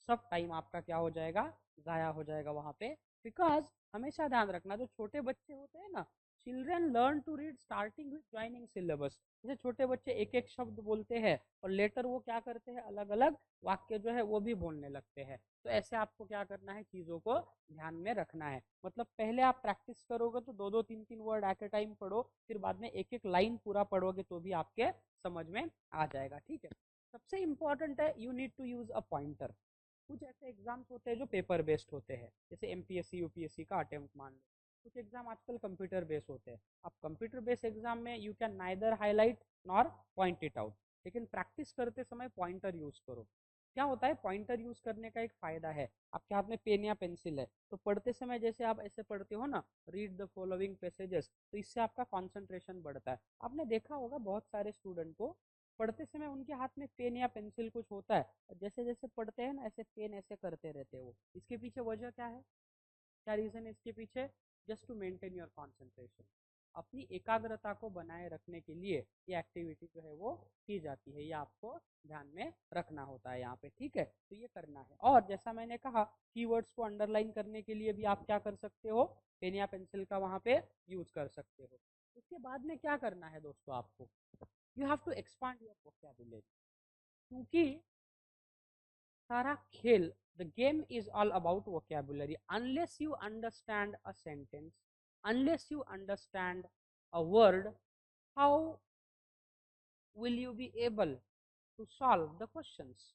सब टाइम आपका क्या हो जाएगा, ज़ाया हो जाएगा वहाँ पे। बिकॉज हमेशा ध्यान रखना, जो छोटे बच्चे होते हैं ना, children learn to read starting with joining syllabus. जैसे छोटे बच्चे एक एक शब्द बोलते हैं और लेटर वो क्या करते हैं, अलग अलग वाक्य जो है वो भी बोलने लगते हैं। तो ऐसे आपको क्या करना है, चीज़ों को ध्यान में रखना है। मतलब पहले आप प्रैक्टिस करोगे तो 2-2 3-3 वर्ड एट ए टाइम पढ़ो, फिर बाद में एक एक लाइन पूरा पढ़ोगे तो भी आपके समझ में आ जाएगा, ठीक है। सबसे इम्पोर्टेंट है, you need to use a pointer. कुछ ऐसे एग्जाम्स होते हैं जो पेपर बेस्ड होते हैं, जैसे एमपीएससी यूपीएससी का अटेम्प्ट मान लो। कुछ एग्जाम आजकल कंप्यूटर बेस्ड होते हैं। अब कंप्यूटर बेस्ड एग्जाम में you can neither highlight nor point it out, लेकिन प्रैक्टिस करते समय पॉइंटर यूज करो। क्या होता है, पॉइंटर यूज करने का एक फायदा है, आपके हाथ में पेन या पेंसिल है, तो पढ़ते समय जैसे आप ऐसे पढ़ते हो ना, रीड द फॉलोइंग पैसेजेस, तो इससे आपका कंसंट्रेशन बढ़ता है। आपने देखा होगा बहुत सारे स्टूडेंट को पढ़ते समय उनके हाथ में पेन या पेंसिल कुछ होता है, और जैसे जैसे पढ़ते हैं ना, ऐसे पेन ऐसे करते रहते हैं वो। इसके पीछे वजह क्या है, क्या रीजन है इसके पीछे, just to maintain your concentration. अपनी एकाग्रता को बनाए रखने के लिए ये एक्टिविटी जो है वो की जाती है, ये आपको ध्यान में रखना होता है यहाँ पे, ठीक है। तो ये करना है, और जैसा मैंने कहा, कीवर्ड्स को अंडरलाइन करने के लिए भी आप क्या कर सकते हो, पेन या पेंसिल का वहाँ पे यूज कर सकते हो। उसके बाद में क्या करना है दोस्तों, आपको you have to expand your vocabulary, क्योंकि सारा खेल, the game is all about vocabulary. Unless you understand a sentence, unless you understand a word, how will you be able to solve the questions?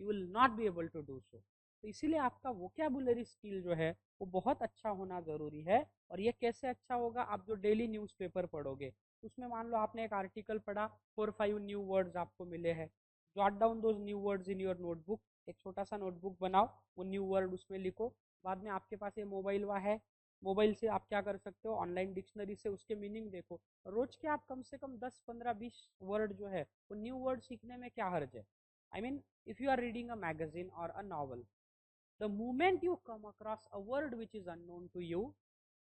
You will not be able to do so. तो इसीलिए आपका vocabulary skill जो है वो बहुत अच्छा होना ज़रूरी है। और ये कैसे अच्छा होगा, आप जो डेली न्यूज़पेपर पढ़ोगे, उसमें मान लो आपने एक आर्टिकल पढ़ा, 4-5 न्यू वर्ड्स आपको मिले हैं, jot down those new words in your notebook. एक छोटा सा नोटबुक बनाओ, वो न्यू वर्ड उसमें लिखो। बाद में आपके पास ये मोबाइल हुआ है, मोबाइल से आप क्या कर सकते हो, ऑनलाइन डिक्शनरी से उसके मीनिंग देखो। रोज के आप कम से कम 10, 15, 20 वर्ड जो है वो न्यू वर्ड सीखने में क्या हर्ज है। I mean if you are reading a magazine और a novel, the moment you come across a word which is unknown to you,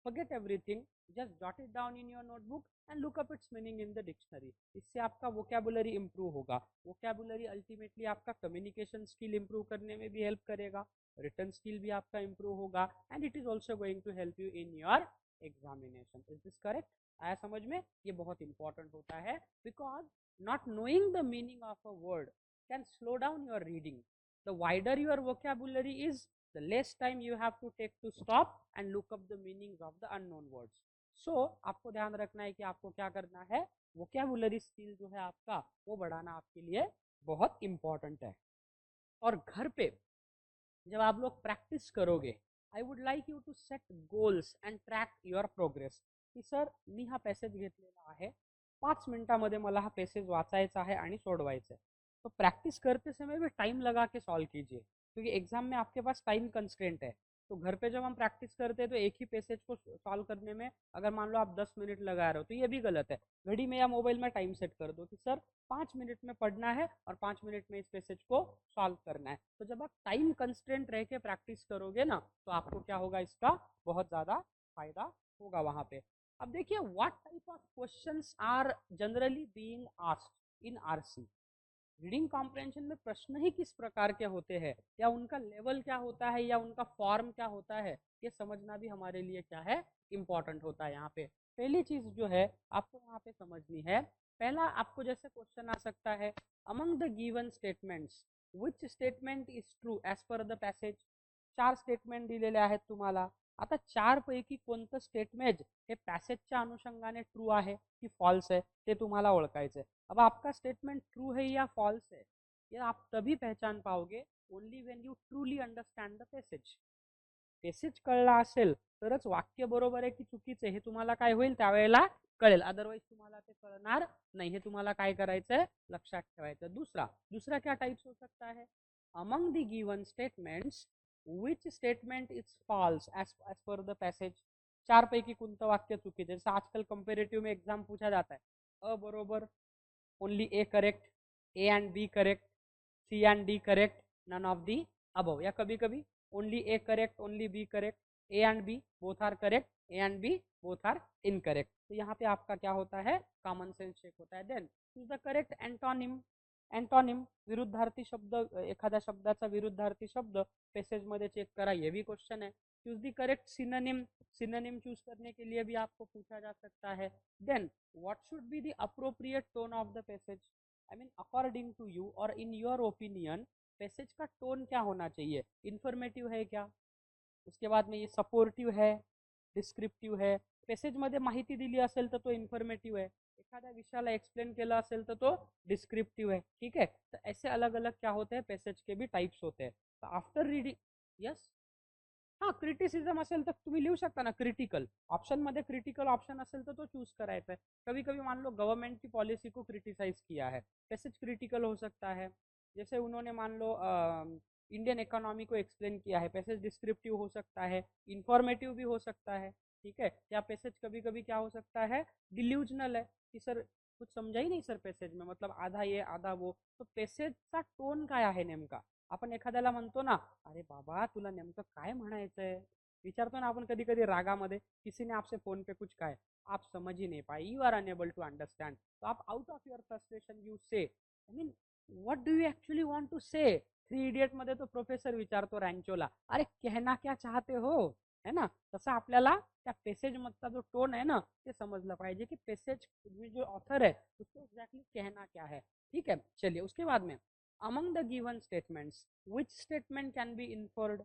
forget everything, just jot it down in your notebook and look up its meaning in the dictionary. इससे आपका vocabulary improve होगा। Vocabulary ultimately आपका communication skill improve करने में भी help करेगा, return skill भी आपका इंप्रूव होगा, and it is also going to help you in your examination. Is this correct? आया समझ में? ये बहुत इंपॉर्टेंट होता है, because not knowing the meaning of a word can slow down your reading. The wider your vocabulary is, the less time you have to take to stop and look up the meanings of the unknown words. So आपको ध्यान रखना है कि आपको क्या करना है, vocabulary skill जो है आपका वो बढ़ाना आपके लिए बहुत इंपॉर्टेंट है। और घर पे जब आप लोग प्रैक्टिस करोगे, I would like you to set goals and track your progress, की सर मी हा पॅसेज घेतलेला आहे, 5 मिनिटामध्ये मला हा पॅसेज वाचायचा आहे आणि सोडवायचा है। तो प्रैक्टिस करते समय भी टाइम लगा के सॉल्व कीजिए, क्योंकि एग्जाम में आपके पास टाइम कंस्ट्रेंट है। तो घर पे जब हम प्रैक्टिस करते हैं तो एक ही पैसेज को सॉल्व करने में अगर मान लो आप 10 मिनट लगा रहे हो तो ये भी गलत है। घड़ी में या मोबाइल में टाइम सेट कर दो कि सर 5 मिनट में पढ़ना है और 5 मिनट में इस पैसेज को सॉल्व करना है। तो जब आप टाइम कंस्ट्रेंट रह के प्रैक्टिस करोगे ना, तो आपको क्या होगा, इसका बहुत ज़्यादा फायदा होगा वहाँ पे। अब देखिए, what type of questions are generally being asked in RC. Reading comprehension में प्रश्न ही किस प्रकार के होते हैं, या उनका लेवल क्या होता है, या उनका फॉर्म क्या होता है, ये समझना भी हमारे लिए क्या है, इम्पॉर्टेंट होता है। यहाँ पे पहली चीज जो है आपको यहाँ पे समझनी है, पहला आपको जैसे क्वेश्चन आ सकता है, among the given statements which statement is true as per the passage. 4 statement दिलेले आहेत तुम्हाला। आता 4 पैकी कोणतं स्टेटमेंट हे पॅसेजच्या अनुषंगाने ट्रू आहे की फॉल्स है, ते तुम्हाला ओळखायचं आहे। अब आपका स्टेटमेंट ट्रू है या फॉल्स है, ये आप तभी पहचान पाओगे only when you truly understand the passage. Passage कळला असेल तरच वाक्य बरोबर आहे की चुकीचं हे तुम्हाला काय होईल, त्यावेळेला कळेल, अदरवाइज तुम्हाला ते कळणार नाही। हे तुम्हाला काय करायचंय, लक्षात ठेवायचं। दूसरा क्या टाइप्स हो सकता है, among the given statements which statement is false as per the passage. 4 पैकी कोणतं वाक्य चुकीचं, जैसे आजकल कंपेरेटिव में एग्जाम पूछा जाता है, अ बरोबर, only A correct, A and B correct, C and D correct, none of the above, या कभी कभी only A correct, only B correct, A and B both are correct, A and B both are incorrect. तो यहाँ पे आपका क्या होता है, कॉमन सेंस चेक होता है। Then choose the correct antonym. Antonym विरुद्धार्थी शब्द, एखाद्या शब्दाचा विरुद्धार्थी शब्द पेसेज मध्ये चेक करा, ये भी क्वेश्चन है। Choose the correct synonym. Synonym choose करने के लिए भी आपको पूछा जा सकता है। Then what should be the appropriate tone of the passage. I mean according to you और इन योर ओपिनियन पैसेज का टोन क्या होना चाहिए, इन्फॉर्मेटिव है क्या, उसके बाद में ये सपोर्टिव है, डिस्क्रिप्टिव है। पैसेज मध्ये माहिती दिली असेल तर तो इन्फॉर्मेटिव है, एखाद्या विषयाला एक्सप्लेन केला असेल तर तो डिस्क्रिप्टिव है। ठीक है, तो ऐसे अलग अलग क्या होते हैं, पैसेज के भी टाइप्स होते हैं। तो आफ्टर रीडिंग, यस, हाँ, क्रिटिसिझम असेल तर तुम्ही लिहू शकता ना, क्रिटिकल ऑप्शन मध्ये क्रिटिकल ऑप्शन असेल तर तो चूज करायचा है। कभी कभी मान लो गवर्नमेंट की पॉलिसी को क्रिटिसाइज किया है, पैसेज क्रिटिकल हो सकता है। जैसे उन्होंने मान लो इंडियन इकोनॉमी को एक्सप्लेन किया है, पैसेज डिस्क्रिप्टिव हो सकता है, इंफॉर्मेटिव भी हो सकता है। ठीक है, या पैसेज कभी कभी क्या हो सकता है, डिल्यूजनल है कि सर कुछ समझा ही नहीं सर पैसेज में, मतलब आधा ये आधा वो। तो पैसेजचा टोन काय आहे नेमका, आपण एखाद्याला म्हणतो ना, अरे बाबा तुला नेमकं काय म्हणायचंय, विचारतो ना आपण कधी कधी रागामध्ये, किसी ने आपसे फोन पे कुछ कहा है, आप समझ ही नहीं पाए, you are unable to understand, तो आप out of your frustration you say, I mean what do you actually want to say. 3 idiot मध्ये तो प्रोफेसर विचारतो रँचोला, अरे कहना क्या चाहते हो, है ना। तसं आपल्याला त्या पेसेज मधचा जो टोन आहे ना, ते समजलं पाहिजे की पेसेज जो ऑथर है उसको एग्जैक्टली कहना क्या है। ठीक है, चलिए उसके बाद में among the given statements which statement can be inferred.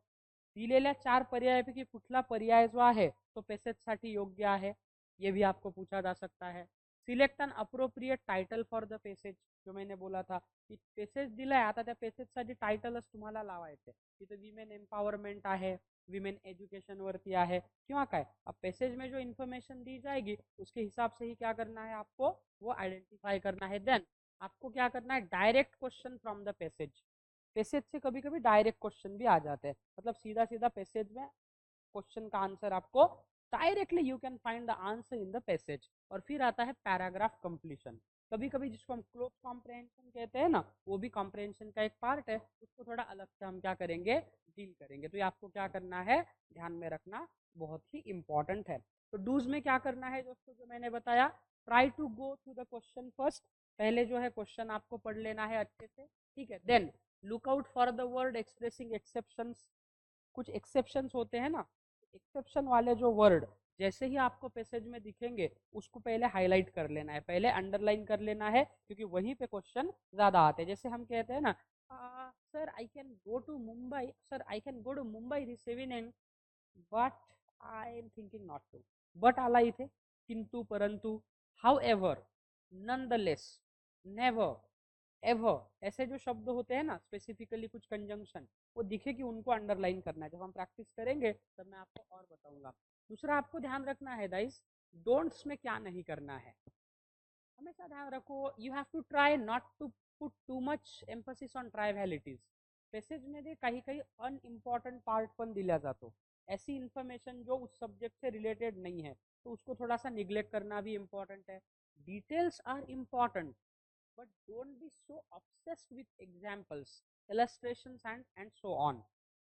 दिलेल्या 4 पर्यायापैकी कुठला पर्याय जो आहे तो पेसेजसाठी योग्य आहे, ये भी आपको पूछा जा सकता है। Select an appropriate title for the passage, जो मैंने बोला था की पेसेज दिलाय, आता त्या पेसेजसाठी टायटलच तुम्हाला लावायचं, तिथे विमेन एम्पॉवरमेंट आहे, विमेन एजुकेशन वरती आहे किंवा काय। अब पेसेज में जो इन्फॉर्मेशन दी जाएगी उसके हिसाब से ही क्या करना है आपको, वो आइडेंटिफाई करना है। देन आपको क्या करना है, direct question from the passage. Passage से कभी कभी डायरेक्ट क्वेश्चन भी आ जाते हैं, मतलब सीधा सीधा पैसेज में क्वेश्चन का आंसर आपको directly you can find the answer in the passage. और फिर आता है पैराग्राफ कंप्लीशन। कभी कभी जिसको हम क्लोज कॉम्प्रहेंशन कहते हैं ना, वो भी कॉम्प्रहेंशन का एक पार्ट है, उसको थोड़ा अलग से हम क्या करेंगे, डील करेंगे। तो ये आपको क्या करना है, ध्यान में रखना, बहुत ही इंपॉर्टेंट है। तो डूज में क्या करना है दोस्तों, जो मैंने बताया, try to go through the question first. पहले जो है क्वेश्चन आपको पढ़ लेना है अच्छे से, ठीक है। Then look out for the word expressing exceptions. कुछ एक्सेप्शंस होते हैं ना, एक्सेप्शन वाले जो वर्ड जैसे ही आपको पैसेज में दिखेंगे उसको पहले हाईलाइट कर लेना है, पहले अंडरलाइन कर लेना है, क्योंकि वहीं पे क्वेश्चन ज्यादा आते हैं। जैसे हम कहते हैं ना, sir I can go to Mumbai, sir I can go to Mumbai this evening, but I am thinking not to. But आला इथे, किंतु परंतु, however, none the less, never, ever, ऐसे जो शब्द होते हैं ना, स्पेसिफिकली कुछ कंजंक्शन, वो दिखे कि उनको अंडरलाइन करना है। जब हम प्रैक्टिस करेंगे तब मैं आपको और बताऊंगा। दूसरा आपको ध्यान रखना है गाइस, डोंट्स में क्या नहीं करना है, हमेशा ध्यान रखो, you have to try not to put too much emphasis on trivialities. पेसेजमध्ये काही काही अनइम्पॉर्टंट पार्ट पण दिला जातो, ऐसी इन्फॉर्मेशन जो उस सब्जेक्ट से रिलेटेड नहीं है, तो उसको थोड़ा सा निग्लेक्ट करना भी इम्पॉर्टेंट है। Details are important, but don't be so obsessed with examples, illustrations and so on.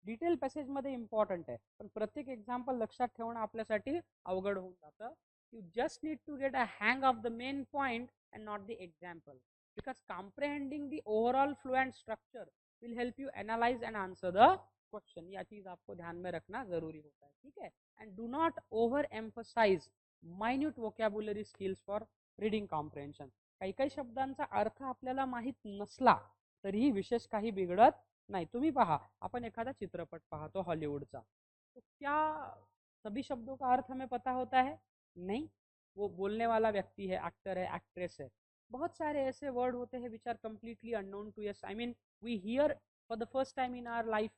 Detail passage मध्ये इम्पॉर्टंट आहे, पण प्रत्येक एक्झाम्पल लक्षात ठेवणं आपल्यासाठी अवघड होऊन जातं. You just need to get a hang of the main point and not the example, because comprehending the overall flow and structure will help you analyse and answer the question. यह चीज आपको ध्यान में रखना जरूरी होता है, ठीक है। And do not overemphasise minute vocabulary skills for reading comprehension. काही काही शब्दांचा अर्थ आपल्याला माहित नसला तरीही विशेष काही बिघडत नहीं। तुम्ही पहा, अपन एखादा चित्रपट पाहतो हॉलीवुडचा, तो क्या सभी शब्दों का अर्थ हमें पता होता है? नहीं। वो बोलने वाला व्यक्ति है, एक्टर है, एक्ट्रेस है, बहुत सारे ऐसे वर्ड होते हैं which are completely unknown to us. I mean we hear for the first time in our life.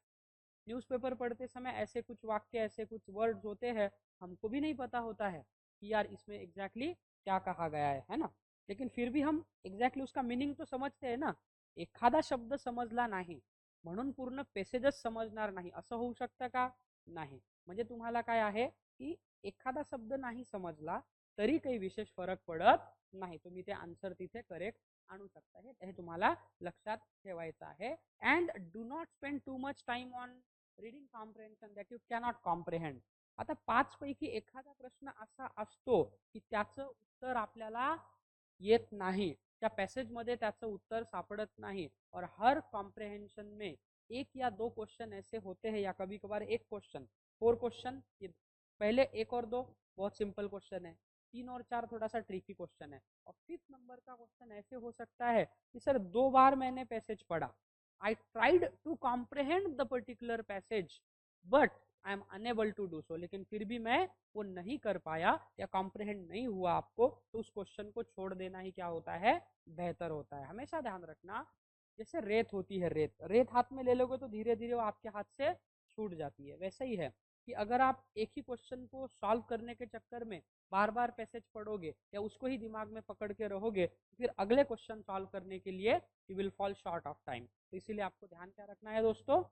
Newspaper पढ़ते समय ऐसे कुछ वाक्य, ऐसे कुछ वर्ड्स होते हैं, हमको भी नहीं पता होता है कि यार इसमें एग्जैक्टली क्या कहा गया है ना। लेकिन फिर भी हम एग्जैक्टली उसका मीनिंग तो समजते हैं ना। एखादा शब्द समजला नाही म्हणून पूर्ण पेसेजच समजणार नाही असं होऊ शकतं का? नाही। म्हणजे तुम्हाला काय आहे की एखादा शब्द नाही समजला तरी काही विशेष फरक पडत नाही, तुम्ही ते आन्सर तिथे करेक्ट आणू शकता, हे तुम्हाला लक्षात ठेवायचं आहे. And do not spend too much time on reading comprehension that you cannot comprehend. आता पाच पैकी एखादा प्रश्न असा असतो की त्याचं उत्तर आपल्याला येत नहीं, त्या पैसेज मध्ये त्याचं उत्तर सापडत नहीं, और हर कॉम्प्रिहेंशन में एक या दो क्वेश्चन ऐसे होते हैं, या कभी कभार एक क्वेश्चन, 4 क्वेश्चन, पहले 1 और 2 बहुत सिंपल क्वेश्चन है, 3 और 4 थोड़ा सा ट्रिकी क्वेश्चन है, और 5th नंबर का क्वेश्चन ऐसे हो सकता है कि सर 2 बार मैंने पैसेज पढ़ा, I tried to comprehend the particular passage but I am unable to do so, लेकिन फिर भी मैं वो नहीं कर पाया या कॉम्प्रिहेंड नहीं हुआ आपको, तो उस क्वेश्चन को छोड़ देना ही क्या होता है, बेहतर होता है। हमेशा ध्यान रखना, जैसे रेत होती है, रेत रेत हाथ में ले लोगे तो धीरे धीरे वो आपके हाथ से छूट जाती है। वैसे ही है कि अगर आप एक ही क्वेश्चन को सॉल्व करने के चक्कर में बार बार पैसेज पढ़ोगे या उसको ही दिमाग में पकड़ के रहोगे, तो फिर अगले क्वेश्चन सॉल्व करने के लिए you will fall short of time. तो इसीलिए आपको ध्यान क्या रखना है दोस्तों,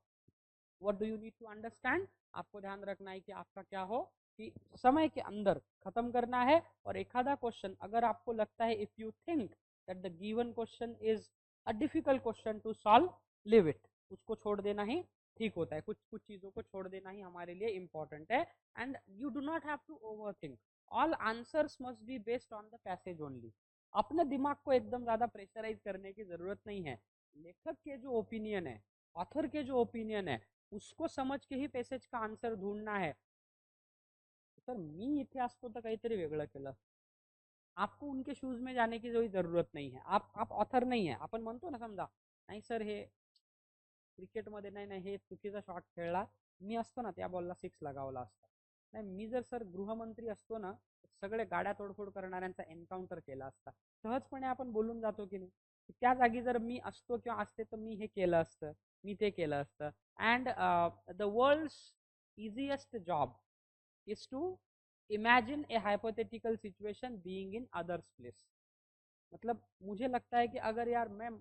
what do you need to understand, आपको ध्यान रखना है कि आपका क्या हो कि समय के अंदर खत्म करना है। और एखादा क्वेश्चन अगर आपको लगता है, if you think that the given question is a difficult question to solve, leave it, उसको छोड़ देना ही ठीक होता है। कुछ कुछ चीजों को छोड़ देना ही हमारे लिए इंपॉर्टेंट है। And you do not have to overthink, all answers must be based on the passage only. अपने दिमाग को एकदम ज्यादा प्रेशराइज करने की जरूरत नहीं है। लेखक के जो ओपिनियन है, ऑथर के जो ओपिनियन है, उसको समझ के ही पैसेज का आंसर ढूंढना है। सर मी इथे असतो तर काहीतरी वेगळं केलं, आपको उनके शूज में जाने की कोई जरूरत नहीं है। आप ऑथर नहीं है, आपण म्हणतो ना, समजा नाही सर हे क्रिकेटमध्ये नाही नाही हे चुकीचा शॉट खेळला, मी असतो ना त्या बॉलला 6 लगावला असता, नाही मी जर सर गृहमंत्री असतो ना, सगळे गाड्या तोडफोड करणाऱ्यांचा एन्काउंटर केला असता, सहजपणे आपण बोलून जातो की नाही, त्या जागी जर मी असतो किंवा असते तर मी हे केलं असतं, मी ते केलं असतं. And the world's easiest job is to imagine a hypothetical situation being in others place. मतलब मुझे लगता है कि अगर यार मैं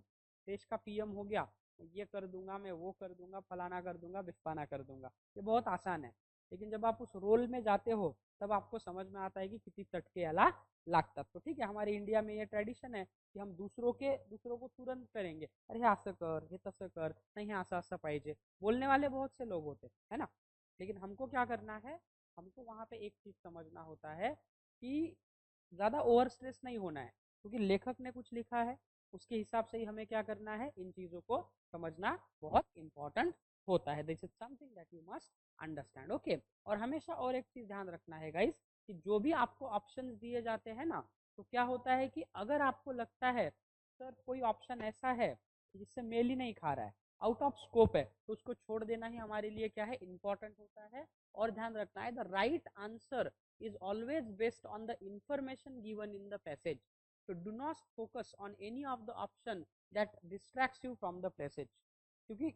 देश का पीएम हो गया, ये कर दूंगा, मैं वो कर दूंगा, फलाना कर दूंगा, बिस्पाना कर दूंगा, ये बहुत आसान है। लेकिन जब आप उस रोल में जाते हो तब आपको समझ में आता है कि किती चटके याला लागतात. तो ठीक है, हमारे इंडिया में ये ट्रेडिशन है कि हम दूसरों को तुरंत करेंगे, अरे हे असं कर, हे तसं कर, नहीं हे असं असं पाहिजे, बोलने वाले बहुत से लोग होते है ना. लेकिन हमको क्या करना है, हमको वहाँ पे एक चीज समझना होता है कि ज़्यादा ओवर स्ट्रेस नहीं होना है, क्योंकि लेखक ने कुछ लिखा है उसके हिसाब से ही हमें क्या करना है, इन चीज़ों को समझना बहुत इंपॉर्टेंट होता है. This is something that you must understand. Okay, और हमेशा और एक चीज़ ध्यान रखना है गाइस कि जो भी आपको ऑप्शन दिए जाते हैं ना, तो क्या होता है कि अगर आपको लगता है सर कोई ऑप्शन ऐसा है जिससे मेल ही नहीं खा रहा है, आउट ऑफ स्कोप है, तो उसको छोड़ देना ही हमारे लिए क्या है, इंपॉर्टेंट होता है. और ध्यान रखना है the right answer is always based on the information given in the passage. So do not focus on any of the option that distracts you from the passage. क्योंकि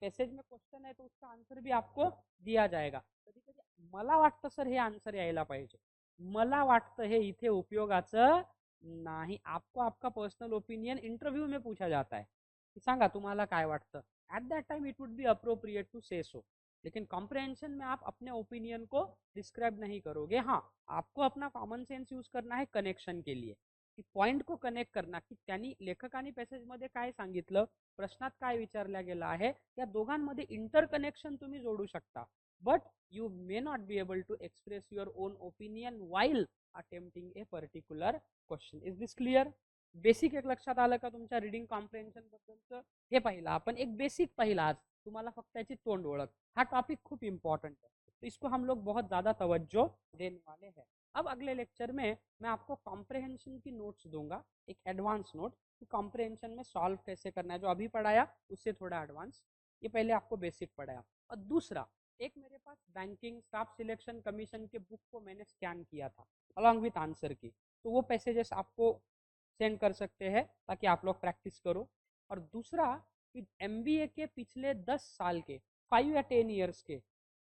पैसेज में क्वेश्चन है तो उसका आंसर भी आपको दिया जाएगा. कधी कधी मला वाटतं सर हे आन्सर यायला पाहिजे, मला वाटतं हे इथे उपयोगाचं नाही. आपको आपका पर्सनल ओपिनियन इंटरव्यू में पूछा जाता है कि सांगा तुम्हाला काय वाटतं. At that time it would be appropriate to say so. लेकिन कॉम्प्रहेंशन में आप अपने ओपिनियन को डिस्क्राइब नहीं करोगे. हाँ, आपको अपना कॉमन सेन्स यूज करना है कनेक्शन के लिए, की पॉइंट को कनेक्ट करना, की त्यांनी लेखकाने पॅसेजमध्ये काय सांगितलं, प्रश्नात काय विचारल्या गेला आहे, या दोघांमध्ये इंटरकनेक्शन तुम्ही जोडू शकता. But you may not be able to express your own opinion while attempting a particular question. Is this clear? Basic एक लक्षात आलं का तुमच्या रिडिंग कॉम्प्रहेन्शन बद्दलचं? हे पाहिलं आपण, एक बेसिक पाहिलं आज. तुम्हाला फक्त याची तोंड ओळख. हाँ टॉपिक खूब इंपॉर्टेंट है, तो इसको हम लोग बहुत ज़्यादा तवज्जो देने वाले हैं. अब अगले लेक्चर में मैं आपको कॉम्प्रहेंशन की नोट्स दूंगा, एक एडवांस नोट कि कॉम्प्रहेंशन में सॉल्व कैसे करना है. जो अभी पढ़ाया उससे थोड़ा एडवांस, ये पहले आपको बेसिक पढ़ाया. और दूसरा, एक मेरे पास बैंकिंग स्टाफ सिलेक्शन कमीशन के बुक को मैंने स्कैन किया था अलॉन्ग विथ आंसर की, तो वो पैसेजेस आपको सेंड कर सकते हैं ताकि आप लोग प्रैक्टिस करो. और दूसरा कि MBA के पिछले 10 साल के 5 या 10 ईयर्स के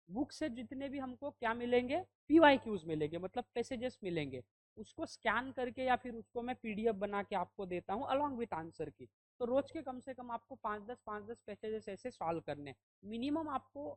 बुक से जितने भी हमको क्या मिलेंगे, PYQs मिलेंगे, मतलब पैसेजेस मिलेंगे, उसको स्कैन करके या फिर उसको मैं PDF बना के आपको देता हूँ अलॉन्ग विथ आंसर की. तो रोज के कम से कम आपको 5-10 पैसेजेस ऐसे सॉल्व करने. मिनिमम आपको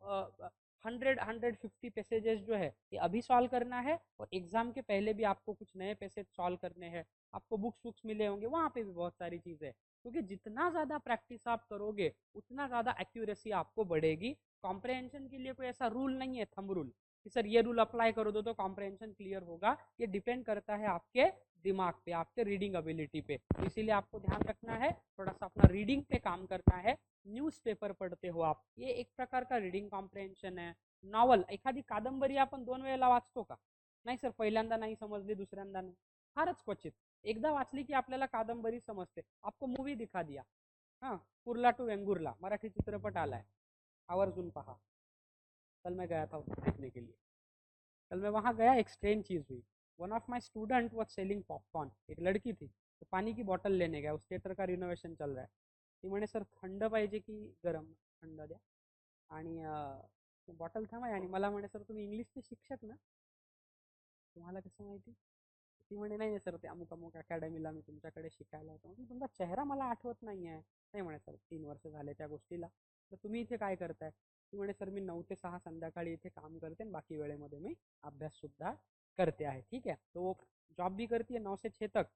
100-150 पैसेजेस जो है ये अभी सॉल्व करना है, और एग्जाम के पहले भी आपको कुछ नए पैसेज सॉल्व करने हैं. आपको बुक्स मिले होंगे, वहाँ पे भी बहुत सारी चीज़ें, क्योंकि जितना ज़्यादा प्रैक्टिस आप करोगे उतना ज़्यादा एक्यूरेसी आपको बढ़ेगी. कॉम्प्रहेंशन के लिए कोई ऐसा रूल नहीं है, थंब रूल, कि सर ये रूल अप्लाई करो दो तो कॉम्प्रहेंशन क्लियर होगा. ये डिपेंड करता है आपके दिमाग पे, आपके रीडिंग एबिलिटी पे. इसीलिए आपको ध्यान रखना है, थोड़ा सा अपना रीडिंग पे काम करना है. न्यूज़पेपर पढ़ते हो आप, ये एक प्रकार का रीडिंग कॉम्प्रहेंशन है. नॉवल, एखादी कादंबरी आपण 2 वेळेला वाचतो का? नाही सर, पहिल्यांदा नाही समजली, दुसऱ्यांदा नाही, फारच क्वचित. एकदा वाचली की आपल्याला कादंबरी समजते. आपको मूवी दिखा दिया, हाँ, कुर्ला टू वेंगुर्ला मराठी चित्रपट आला है, आवर्जून पहा. कल मैं गया था उसको देखने के लिए. कल मैं वहाँ गया, एक स्ट्रेंज चीज़ हुई. One of my student was selling popcorn. एक लड़की थी, तो पानी की बॉटल लेने गया, उस थिएटर का रिनोवेशन चल रहा है. ती म्हणे सर थंड पाहिजे की गरम, थंड द्या. आणि बॉटल थांबा. आणि मला म्हणे सर तुम्ही इंग्लिशचे शिक्षक ना, तुम्हाला कसं माहिती? ती म्हणे नाही सर, ते अमुक अमुक अकॅडमीला मी तुमच्याकडे शिकायला होतो. म्हणजे तुमचा चेहरा मला आठवत नाही आहे. नाही म्हणे सर 3 वर्ष झाले त्या गोष्टीला. तर तुम्ही इथे काय करताय? ती म्हणे सर मी 9 ते 6 संध्याकाळी इथे काम करते आणि बाकी वेळेमध्ये मी अभ्याससुद्धा करते आहे. ठीक है, तो वो जॉब भी करती है 9 से 6 तक,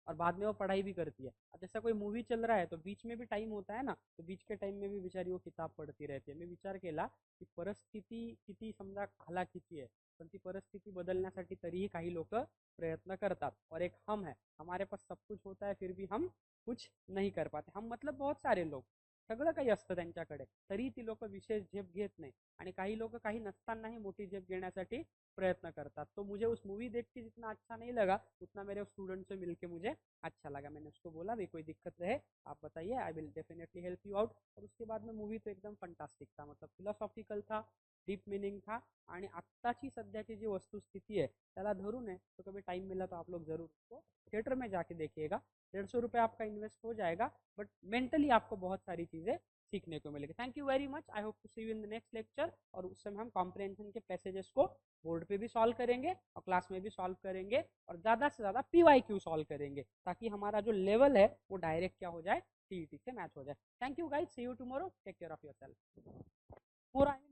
और बाद में वो पढ़ाई भी करती है. अब जैसा कोई मूवी चल रहा है तो बीच में भी टाइम होता है ना, तो बीच के टाइम में भी बेचारी वो किताब पढ़ती रहती है. मी विचार केला की परिस्थिती किती समजा हालाकीची आहे, पण ती परिस्थिती बदलण्यासाठी तरीही काही लोक प्रयत्न करतात. और एक हम है, हमारे पास सब कुछ होता है फिर भी हम कुछ नहीं कर पाते. हम मतलब बहुत सारे लोग, सगळं काही असतं त्यांच्याकडे, तरी ती लोक विशेष झेप घेत नाही. आणि काही लोक काही नसतानाही मोठी झेप घेण्यासाठी प्रयत्न करतात. तो मुझे उस मूवी देख के जितना अच्छा नहीं लगा, उतना मेरे स्टूडेंट से मिलके मुझे अच्छा लगा. मैंने उसको बोला भाई कोई दिक्कत रहे आप बताइए, I will definitely help you out. और उसके बाद में मूवी तो एकदम फंटास्टिक था, मतलब फिलॉसॉफिकल था, डीप मीनिंग था. आणि आत्ताची सध्याची जी वस्तुस्थिती है त्याला धरून है, तो कभी टाइम मिला तो आप लोग जरूर उसको थिएटर में जाके देखिएगा. 150 रुपये आपका इन्वेस्ट हो जाएगा, बट मेंटली आपको बहुत सारी चीज़ें सीखने को मिलेगी. Thank you very much. I hope to see you in the next lecture. और उस समय हम कॉम्प्रहेंशन के पैसेजेस को बोर्ड पे भी सॉल्व करेंगे और क्लास में भी सॉल्व करेंगे, और ज़्यादा से ज़्यादा PYQ सॉल्व करेंगे, ताकि हमारा जो लेवल है वो डायरेक्ट क्या हो जाए, CET से मैच हो जाए. Thank you guys, see you tomorrow, take care of yourself.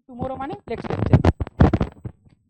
Tomorrow माने नेक्स्ट लेक्चर.